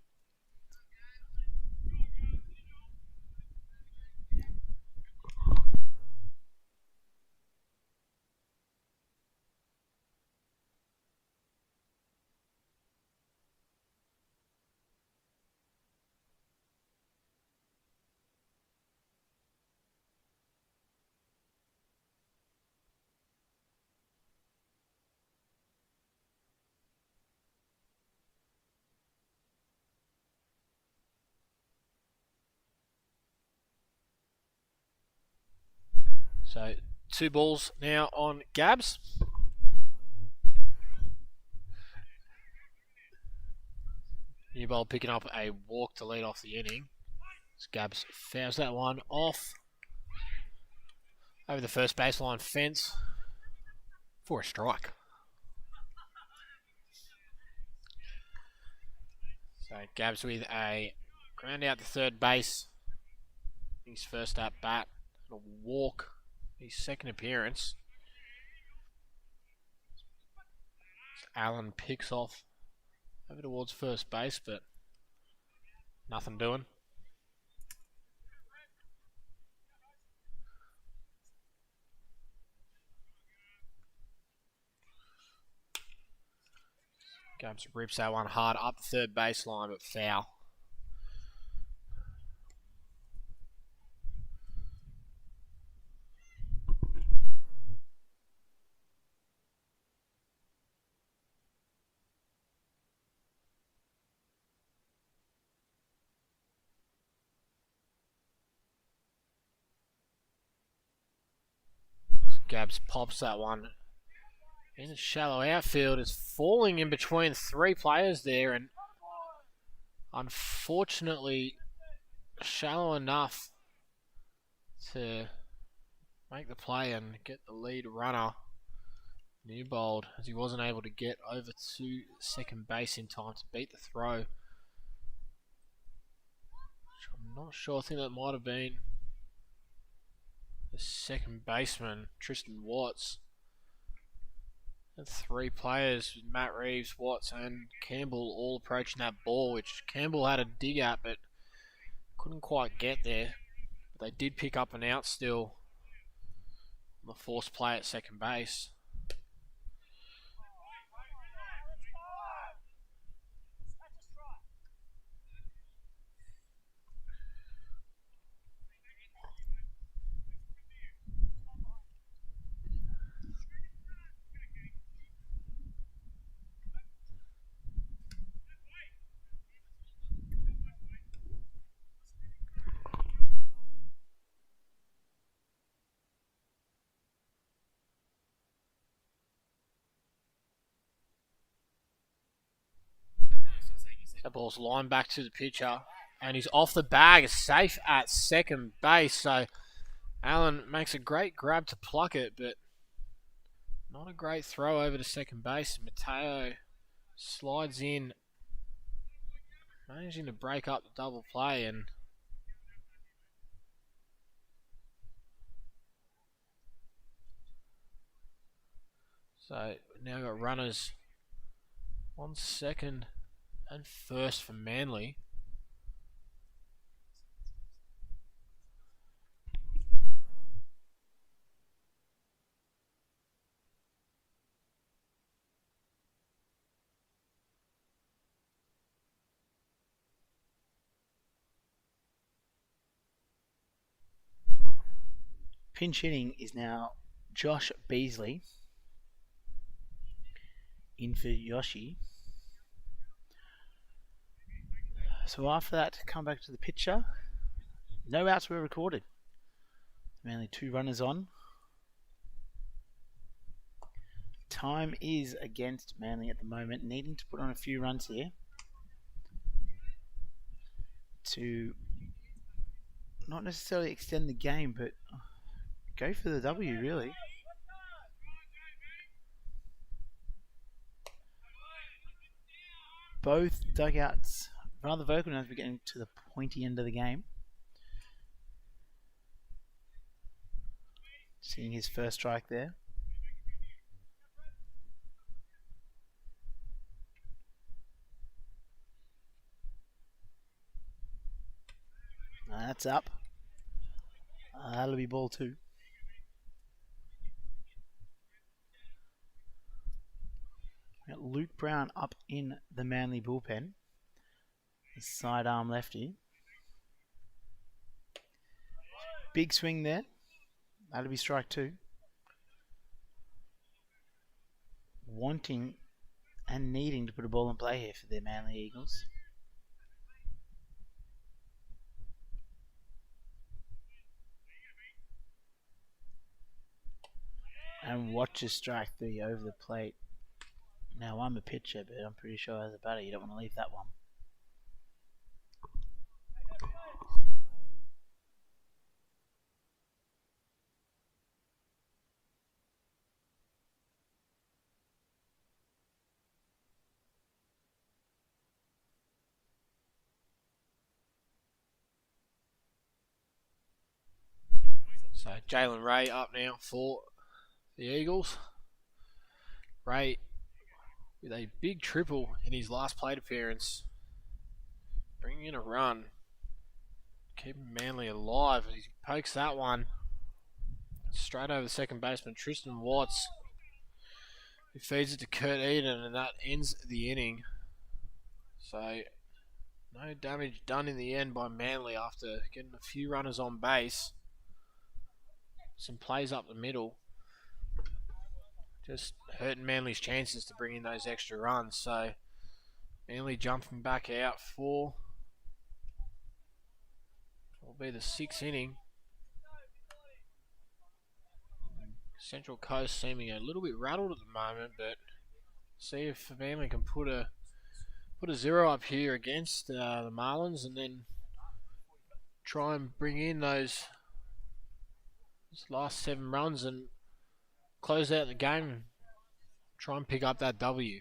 So 2 balls now on Gabs. Newbold picking up a walk to lead off the inning. As Gabs fouls that one off over the first baseline fence for a strike. So Gabs with a ground out to third base. His first at bat. A walk. His second appearance. Allen picks off over towards first base, but nothing doing. Gabs rips that one hard up the third baseline, but foul. Gabs pops that one in a shallow outfield. It's falling in between 3 players there, and unfortunately shallow enough to make the play and get the lead runner, Newbold, as he wasn't able to get over to second base in time to beat the throw. I'm not sure. I think that might have been the second baseman, Tristan Watts. And 3 players, Matt Reeves, Watts and Campbell, all approaching that ball, which Campbell had a dig at but couldn't quite get there. But they did pick up an out still on the forced play at second base. That ball's lined back to the pitcher. And he's off the bag, safe at second base. So Allen makes a great grab to pluck it, but not a great throw over to second base. Mateo slides in, managing to break up the double play, and so now got runners on second and first for Manly. Pinch hitting is now Josh Beasley in for Yoshi. So after that, come back to the pitcher. No outs were recorded. Manly 2 runners on. Time is against Manly at the moment, needing to put on a few runs here to not necessarily extend the game, but go for the W, really. Both dugouts rather vocal as we're getting to the pointy end of the game. Seeing his first strike there. That's up. That'll be ball 2. We got Luke Brown up in the Manly bullpen. The sidearm lefty. Big swing there. That'll be strike 2. Wanting and needing to put a ball in play here for the Manly Eagles. And watches strike 3 over the plate. Now I'm a pitcher, but I'm pretty sure as a batter you don't want to leave that one. So Jalen Ray up now for the Eagles. Ray with a big triple in his last plate appearance, bringing in a run, keeping Manly alive. He pokes that one straight over the second baseman Tristan Watts, who feeds it to Kurt Eden, and that ends the inning. So no damage done in the end by Manly after getting a few runners on base. Some plays up the middle, just hurting Manly's chances to bring in those extra runs. So Manly jumping back out for will be the 6th inning. Central Coast seeming a little bit rattled at the moment, but see if Manly can put a 0 up here against the Marlins, and then try and bring in those last 7 runs and close out the game and try and pick up that W.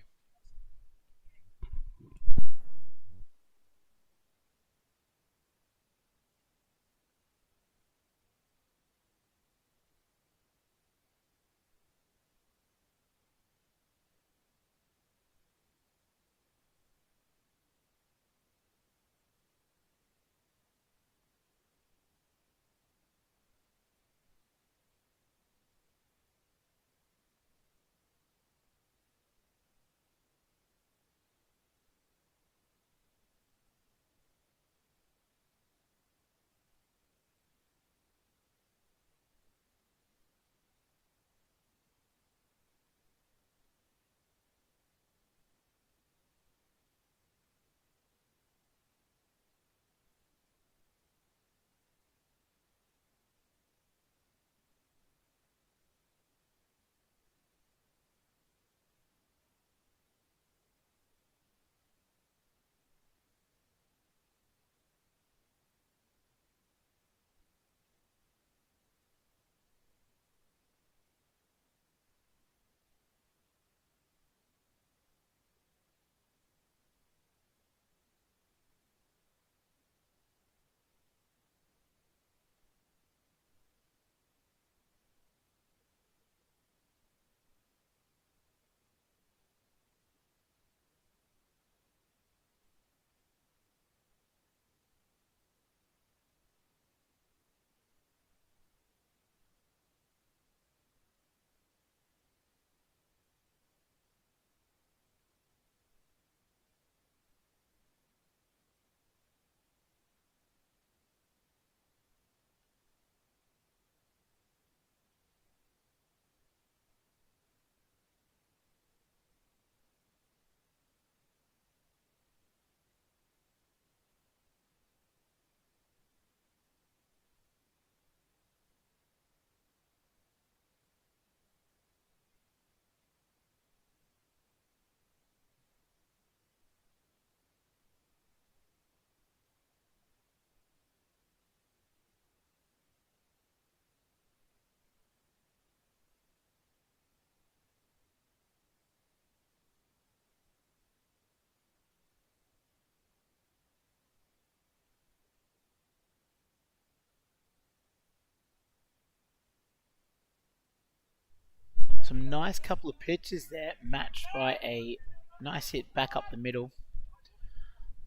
Some nice couple of pitches there, matched by a nice hit back up the middle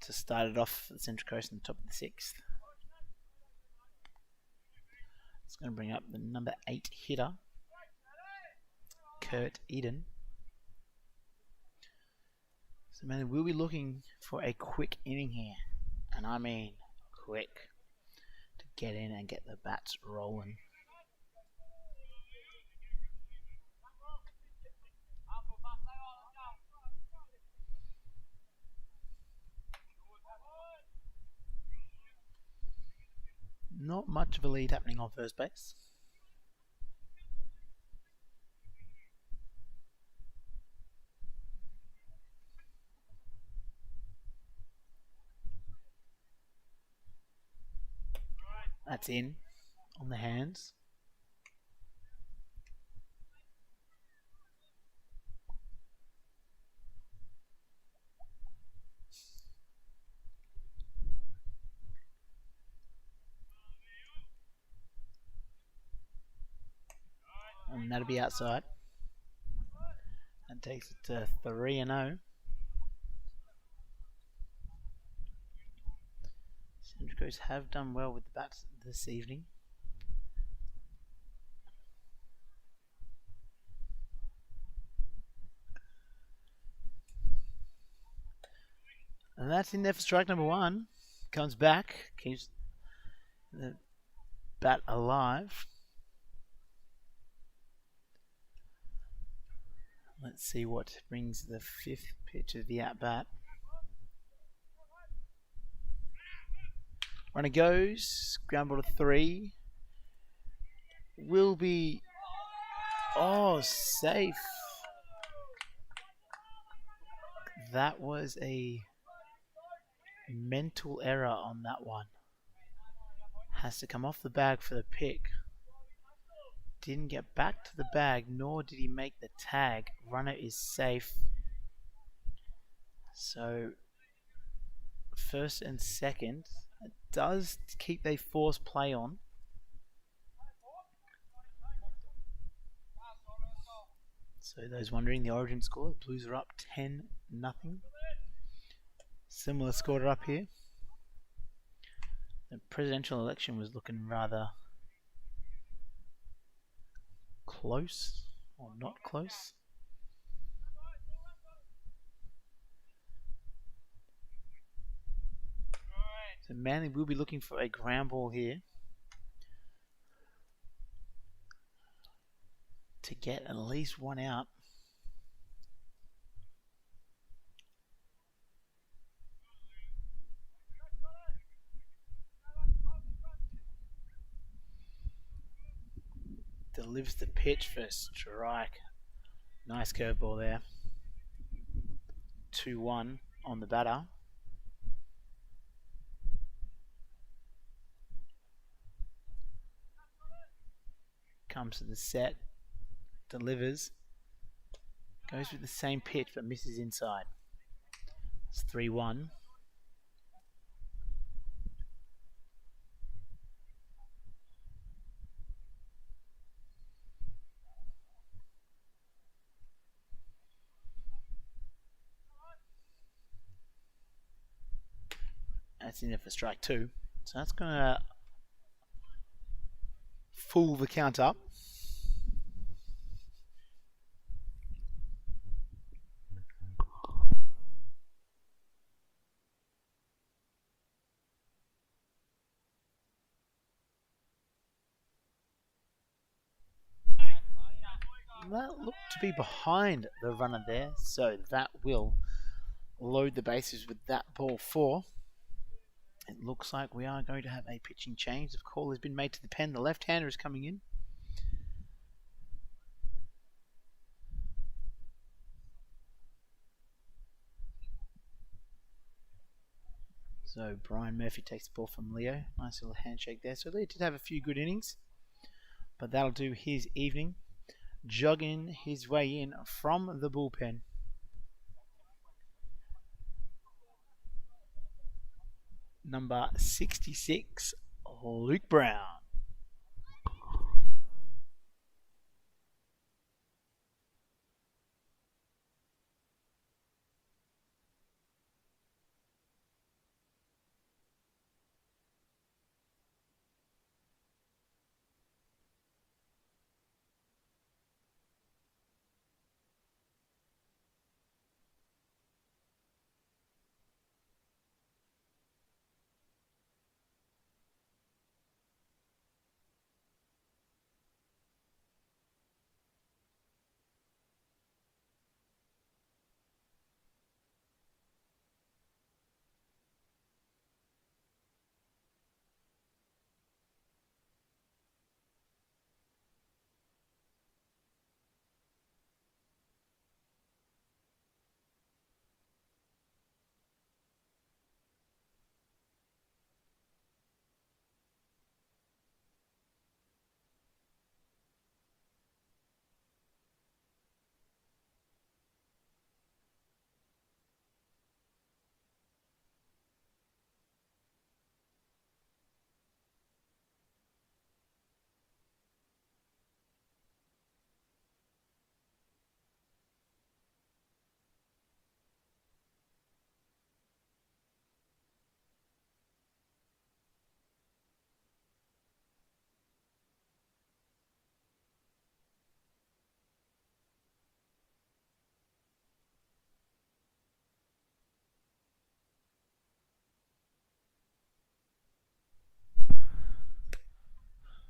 to start it off for the Central Coast on the top of the 6th. It's going to bring up the number 8 hitter, Kurt Eden. So, man, we'll be looking for a quick inning here. And I mean quick. To get in and get the bats rolling. Not much of a lead happening on first base. That's in on the hands. And that'll be outside. That takes it to 3-0. Central Coast have done well with the bats this evening. And that's in there for strike number 1. Comes back, keeps the bat alive. Let's see what brings the 5th pitch of the at-bat. Runner goes, ground ball to 3. Will be, safe. That was a mental error on that one. Has to come off the bag for the pick. Didn't get back to the bag, nor did he make the tag. Runner is safe. So, first and second. It does keep a force play on. So those wondering the origin score, the Blues are up 10-0. Similar score up here. The presidential election was looking rather close, or not close. So Manly will be looking for a ground ball here to get at least one out. Delivers the pitch for a strike. Nice curveball there. 2-1 on the batter. Comes to the set. Delivers. Goes with the same pitch but misses inside. It's 3-1. That's in there for strike 2. So that's going to fool the count up. That looked to be behind the runner there, so that will load the bases with that ball 4. It looks like we are going to have a pitching change. The call has been made to the pen. The left-hander is coming in. So Brian Murphy takes the ball from Leo. Nice little handshake there. So Leo did have a few good innings, but that'll do his evening. Jogging his way in from the bullpen. Number 66, Luke Brown.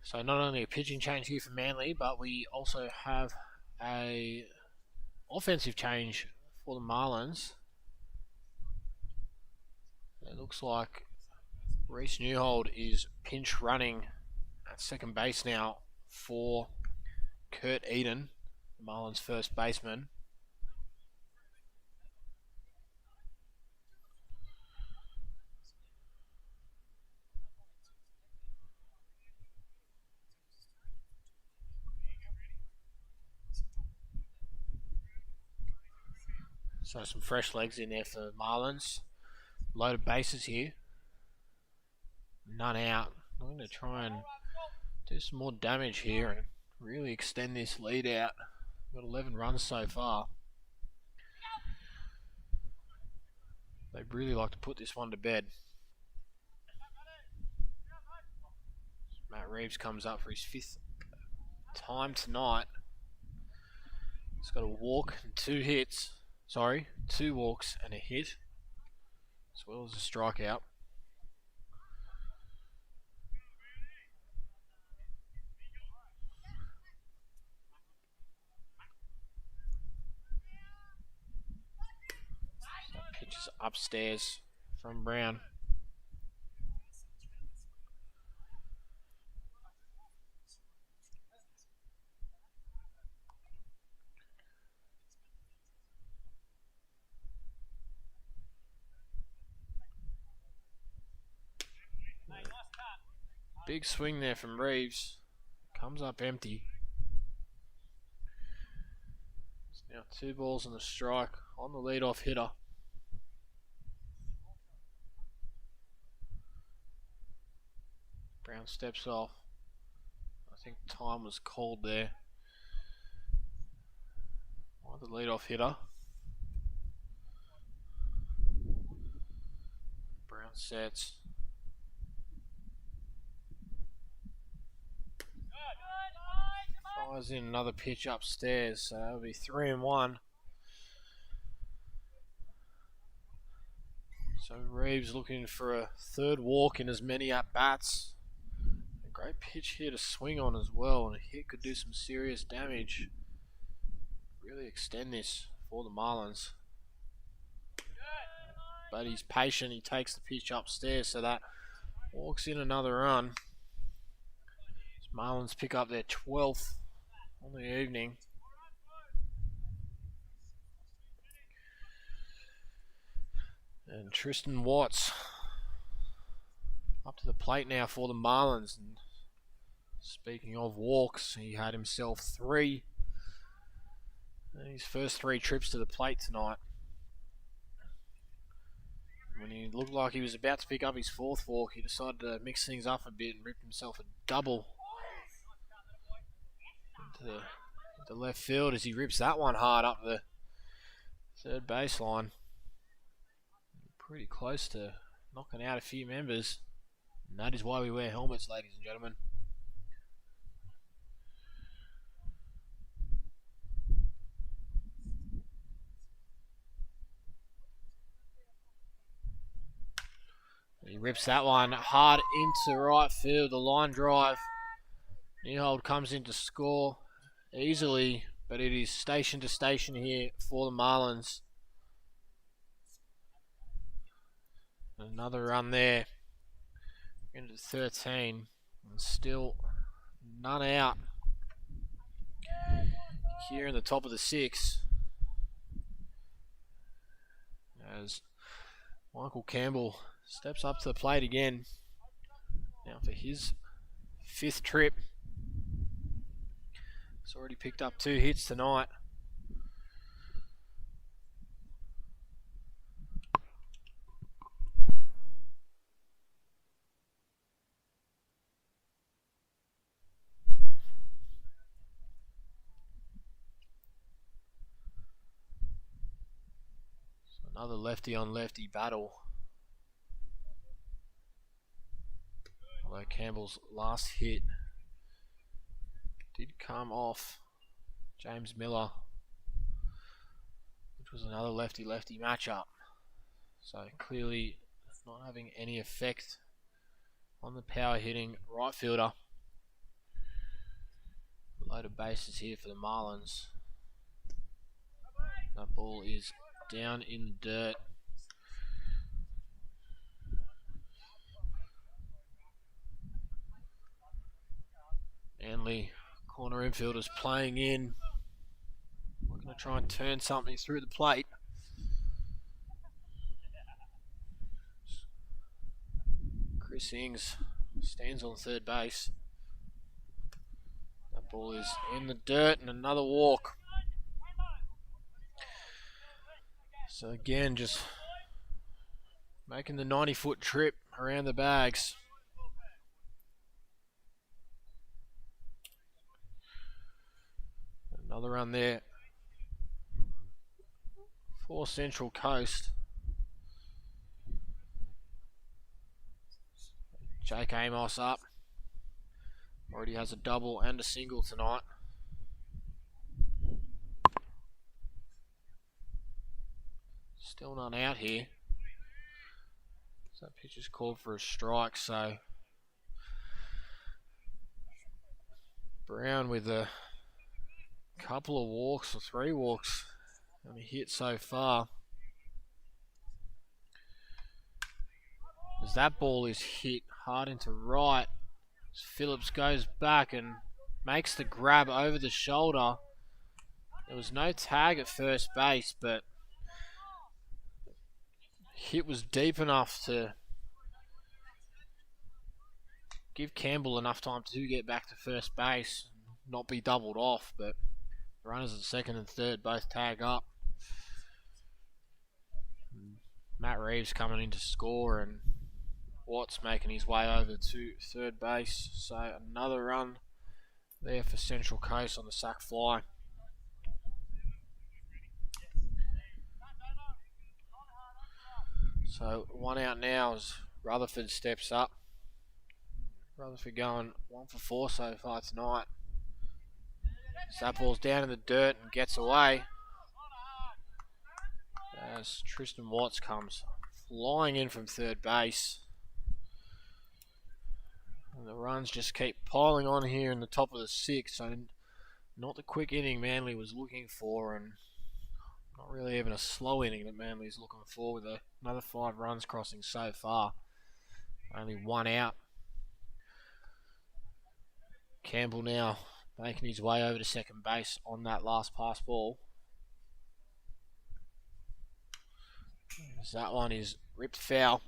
So not only a pitching change here for Manly, but we also have a offensive change for the Marlins. It looks like Reece Newhold is pinch running at second base now for Kurt Eden, the Marlins' first baseman. So some fresh legs in there for the Marlins. Loaded bases here. None out. I'm going to try and do some more damage here and really extend this lead out. Got 11 runs so far. They'd really like to put this one to bed. Matt Reeves comes up for his 5th time tonight. He's got a walk and 2 hits. 2 walks and a hit, as well as a strikeout. So pitches upstairs from Brown. Big swing there from Reeves. Comes up empty. It's now 2 balls and a strike on the leadoff hitter. Brown steps off. I think time was called there by the leadoff hitter. Brown sets. Fires in another pitch upstairs, so that'll be 3-1. So Reeves looking for a 3rd walk in as many at-bats. A great pitch here to swing on as well, and a hit could do some serious damage. Really extend this for the Marlins. But he's patient, he takes the pitch upstairs, so that walks in another run. Marlins pick up their 12th on the evening. And Tristan Watts up to the plate now for the Marlins. And speaking of walks, he had himself 3 in his first 3 trips to the plate tonight. When he looked like he was about to pick up his 4th walk, he decided to mix things up a bit and ripped himself a double into the left field as he rips that one hard up the 3rd baseline. Pretty close to knocking out a few members, and that is why we wear helmets, ladies and gentlemen. He rips that one hard into right field, the line drive. Newhold comes in to score easily, but it is station to station here for the Marlins. Another run there into 13, and still none out here in the top of the 6th, as Michael Campbell steps up to the plate again now for his 5th trip. He's already picked up 2 hits tonight. So another lefty on lefty battle. Although Campbell's last hit did come off James Miller, which was another lefty-lefty matchup. So clearly not having any effect on the power hitting right fielder. Loaded bases here for the Marlins. That ball is down in the dirt. Manly corner infielders playing in. We're going to try and turn something through the plate. Chris Ings stands on third base. That ball is in the dirt and another walk. So again, just making the 90-foot trip around the bags. Another run there for Central Coast. Jake Amos up. Already has a double and a single tonight. Still none out here. So that pitch is called for a strike, so Brown with a couple of walks or 3 walks only hit so far. As that ball is hit hard into right, as Phillips goes back and makes the grab over the shoulder. There was no tag at first base, but hit was deep enough to give Campbell enough time to get back to first base, not be doubled off, but the runners at second and third both tag up. Matt Reeves coming in to score, and Watts making his way over to third base. So another run there for Central Coast on the sac fly. So 1 out now as Rutherford steps up. Rutherford going 1 for 4 so far tonight. So that ball's down in the dirt and gets away as Tristan Watts comes flying in from third base. And the runs just keep piling on here in the top of the 6th. So not the quick inning Manly was looking for, and not really even a slow inning that Manly's looking for, with another 5 runs crossing so far. Only 1 out. Campbell now making his way over to second base on that last pass ball. As that one is ripped foul.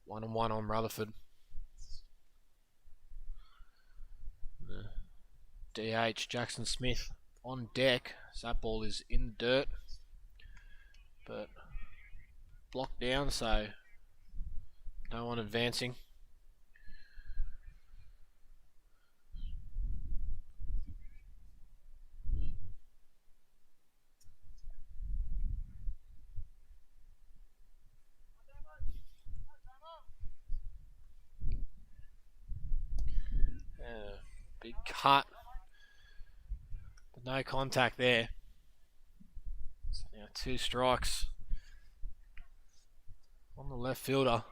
One and one on Rutherford. The DH Jackson Smith on deck. So that ball is in the dirt, but blocked down, so no one advancing. Big cut, but no contact there. So now 2 strikes on the left fielder.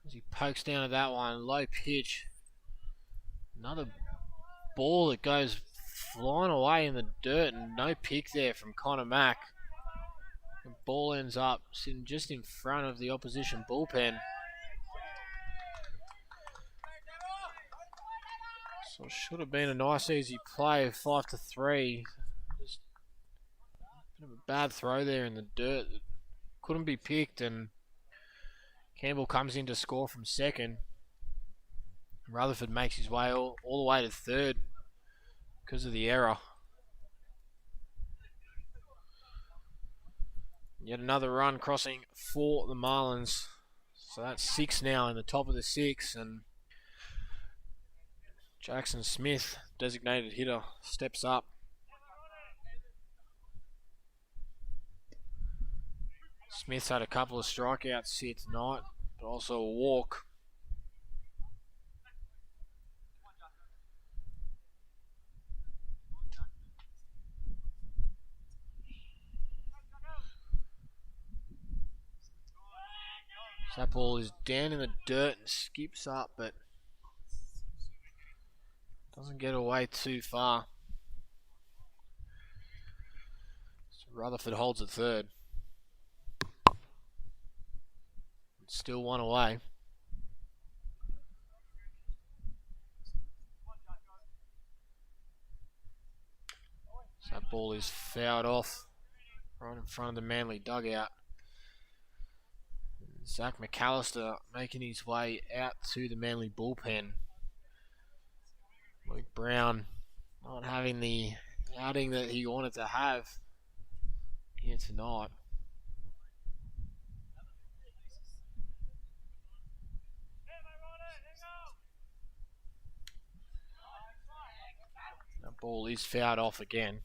As he pokes down at that one, low pitch. Another ball that goes flying away in the dirt, and no pick there from Connor Mack. The ball ends up sitting just in front of the opposition bullpen. So it should have been a nice easy play of 5-3. Just a bit of a bad throw there in the dirt. Couldn't be picked, and Campbell comes in to score from second. Rutherford makes his way all the way to third because of the error. Yet another run crossing for the Marlins. So that's 6 now in the top of the 6, and Jackson Smith, designated hitter, steps up. Smith's had a couple of strikeouts here tonight, but also a walk. That ball is down in the dirt and skips up, but doesn't get away too far. So Rutherford holds at third. Still one away. So that ball is fouled off right in front of the Manly dugout. Zach McAllister making his way out to the Manly bullpen. Luke Brown not having the outing that he wanted to have here tonight. That ball is fouled off again.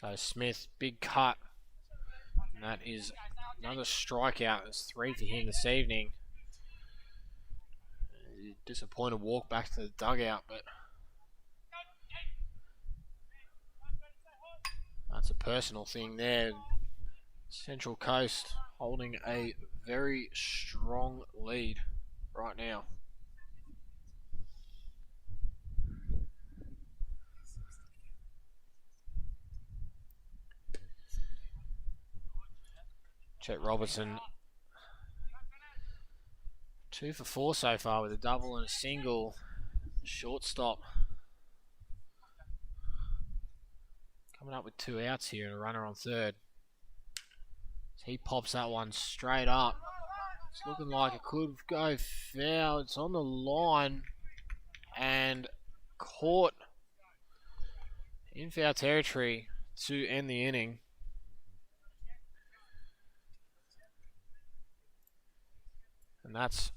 So Smith, big cut. And that is another strikeout. It's 3 for him this evening. Disappointed walk back to the dugout, but that's a personal thing there. Central Coast holding a very strong lead right now. Chet Robertson 2 for 4 so far with a double and a single. Shortstop coming up with 2 outs here and a runner on third. He pops that one straight up. It's looking like it could go foul. It's on the line and caught in foul territory to end the inning. And that's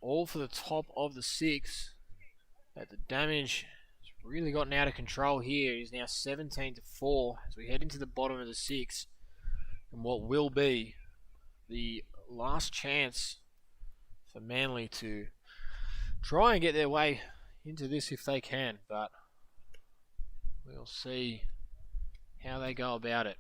all for the top of the 6. But the damage has really gotten out of control here. It is now 17-4 as we head into the bottom of the 6. And what will be the last chance for Manly to try and get their way into this if they can. But we'll see how they go about it.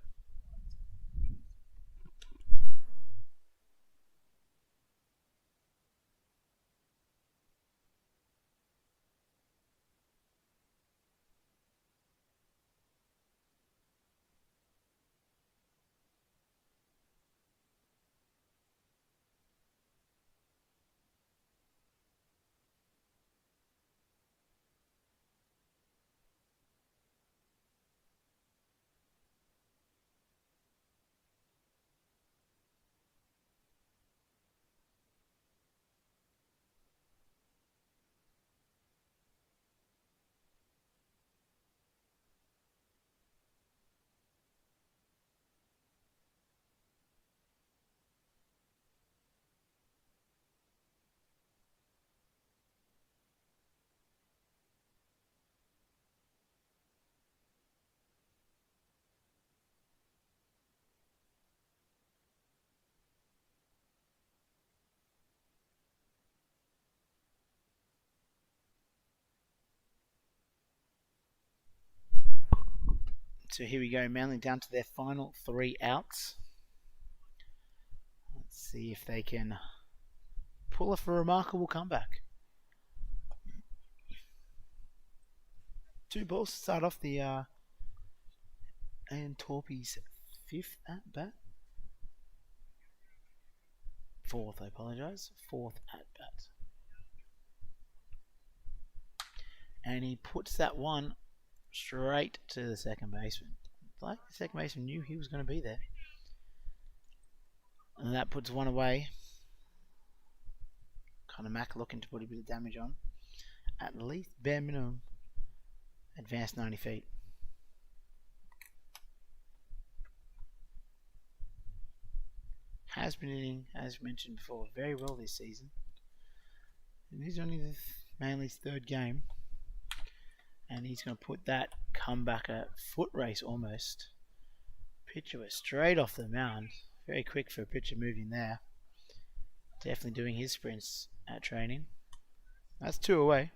So here we go, Manly down to their final 3 outs. Let's see if they can pull off a remarkable comeback. 2 balls to start off the Ian Torpy's 5th at bat. 4th, I apologise. 4th at bat. And he puts that one straight to the second baseman. It's like the second baseman knew he was going to be there. And that puts one away. Kind of Mac looking to put a bit of damage on. At least bare minimum. Advanced 90 feet. Has been hitting, as mentioned before, very well this season. It is only the Manly's third game. And he's going to put that comeback a foot race almost. Pitcher was straight off the mound. Very quick for a pitcher moving there. Definitely doing his sprints at training. That's 2 away.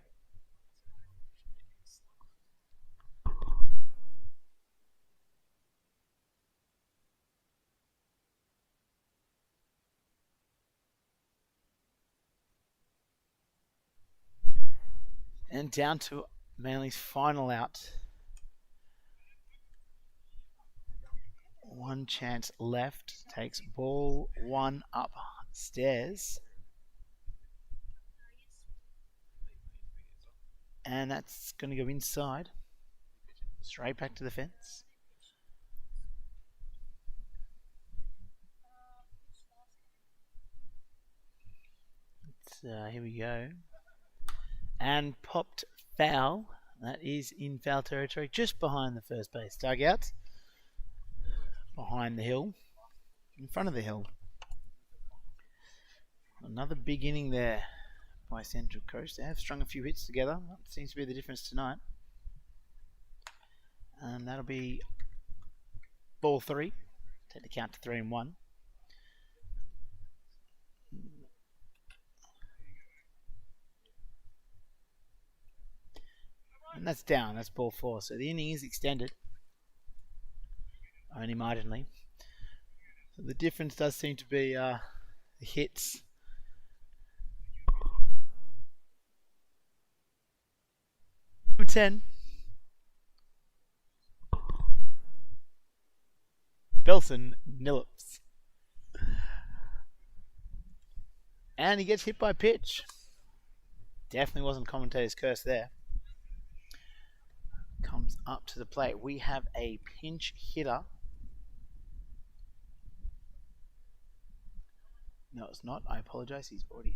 And down to Manly's final out. One chance left. Takes ball 1 upstairs. And that's going to go inside. Straight back to the fence. Here we go. And popped foul. That is in foul territory, just behind the first base dugout. Behind the hill. In front of the hill. Another big inning there by Central Coast. They have strung a few hits together. That seems to be the difference tonight. And that'll be ball 3. Take the count to 3-1. And that's down. That's ball 4. So the inning is extended. Only marginally. So the difference does seem to be the hits. Number 10. Belson Nillips. And he gets hit by pitch. Definitely wasn't commentator's curse there. Comes up to the plate. We have a pinch hitter. No, it's not. I apologize. He's already...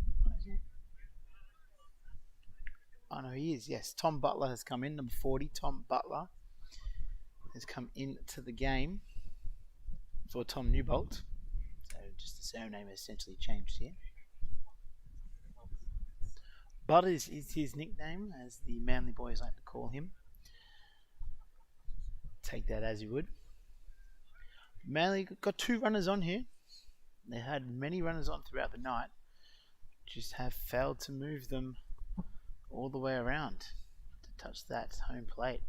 Oh, no, he is. Yes, Tom Butler has come in. Number 40, Tom Butler has come into the game for Tom Newbolt. So just the surname has essentially changed here. Butters is his nickname, as the Manly boys like to call him. Take that as you would. Manly got 2 runners on here. They had many runners on throughout the night. Just have failed to move them all the way around to touch that home plate.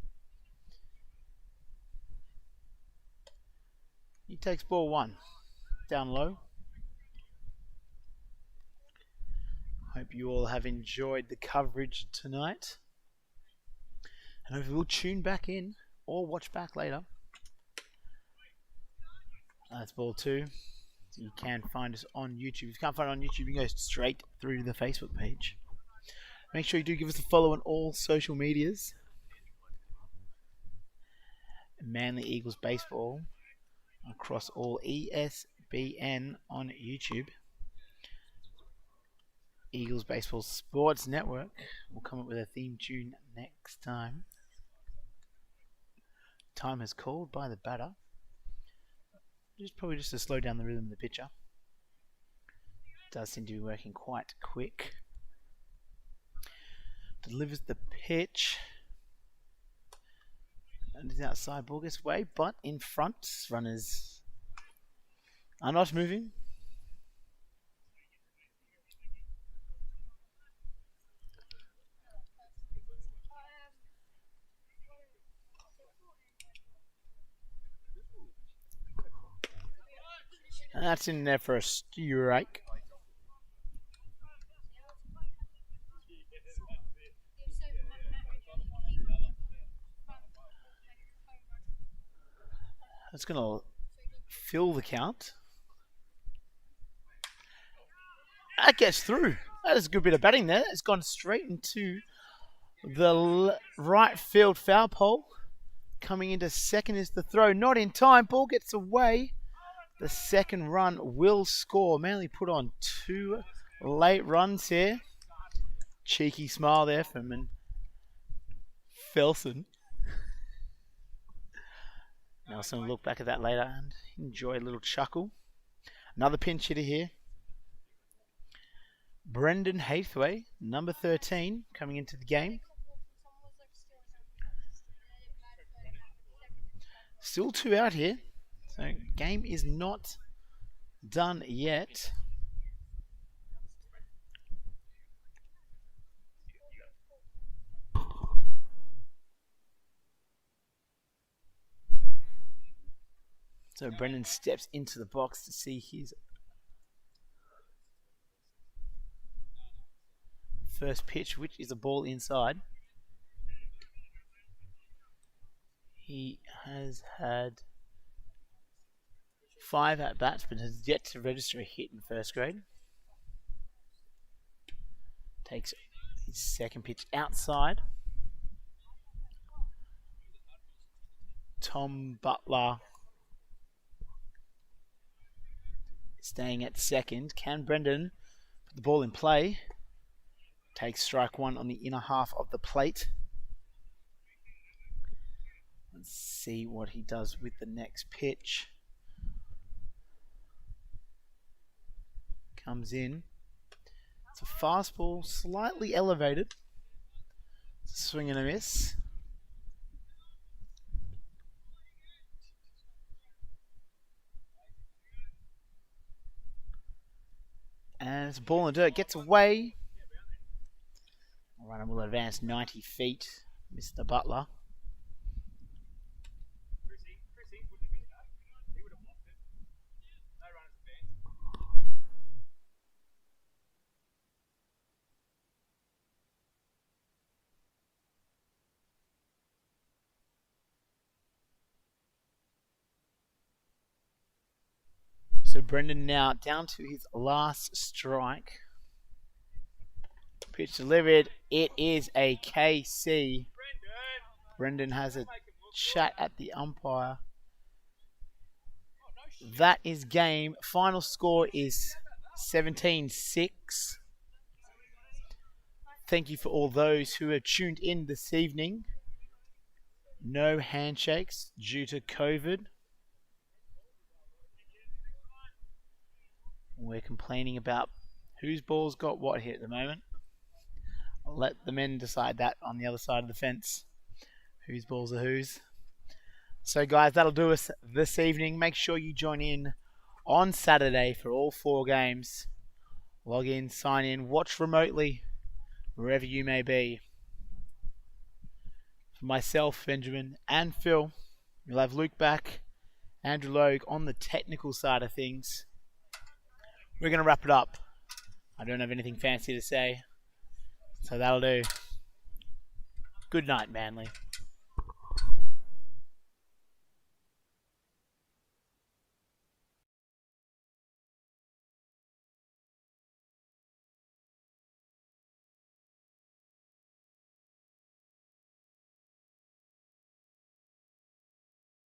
He takes ball 1. Down low. Hope you all have enjoyed the coverage tonight. And hopefully we'll tune back in or watch back later. That's ball 2. So you can find us on YouTube. If you can't find it on YouTube, you can go straight through to the Facebook page. Make sure you do give us a follow on all social medias. Manly Eagles Baseball across all ESBN on YouTube. Eagles Baseball Sports Network. We'll come up with a theme tune next time. Time is called by the batter. Probably just to slow down the rhythm of the pitcher. Does seem to be working quite quick. Delivers the pitch. And is outside, ball gets away, but in front, runners are not moving. And that's in there for a strike. That's going to fill the count. That gets through. That is a good bit of batting there. It's gone straight into the right field foul pole. Coming into second is the throw. Not in time. Ball gets away. the second run will score. Manly put on 2 late runs here. Cheeky smile there from Felson. Nelson will look back at that later and enjoy a little chuckle. Another pinch hitter here. Brendan Hathaway, number 13, coming into the game. Still 2 out here. So game is not done yet. So Brendan steps into the box to see his first pitch, which is a ball inside. He has had 5 at-bats, but has yet to register a hit in first grade. Takes his second pitch outside. Tom Butler staying at second. Can Brendan put the ball in play? Takes strike 1 on the inner half of the plate. Let's see what he does with the next pitch. Comes in. It's a fastball, slightly elevated. Swing and a miss. And it's a ball in the dirt. Gets away. Runner will advance 90 feet. Mr. Butler. So Brendan now down to his last strike. Pitch delivered. It is a KC. Brendan has a chat at the umpire. That is game. Final score is 17-6. Thank you for all those who have tuned in this evening. No handshakes due to COVID. We're complaining about whose ball's got what here at the moment. I'll let the men decide that on the other side of the fence. Whose balls are whose. So guys, that'll do us this evening. Make sure you join in on Saturday for all 4 games. Log in, sign in, watch remotely, wherever you may be. For myself, Benjamin, and Phil, you'll have Luke back, Andrew Logue on the technical side of things. We're going to wrap it up. I don't have anything fancy to say, so that'll do. Good night, Manly.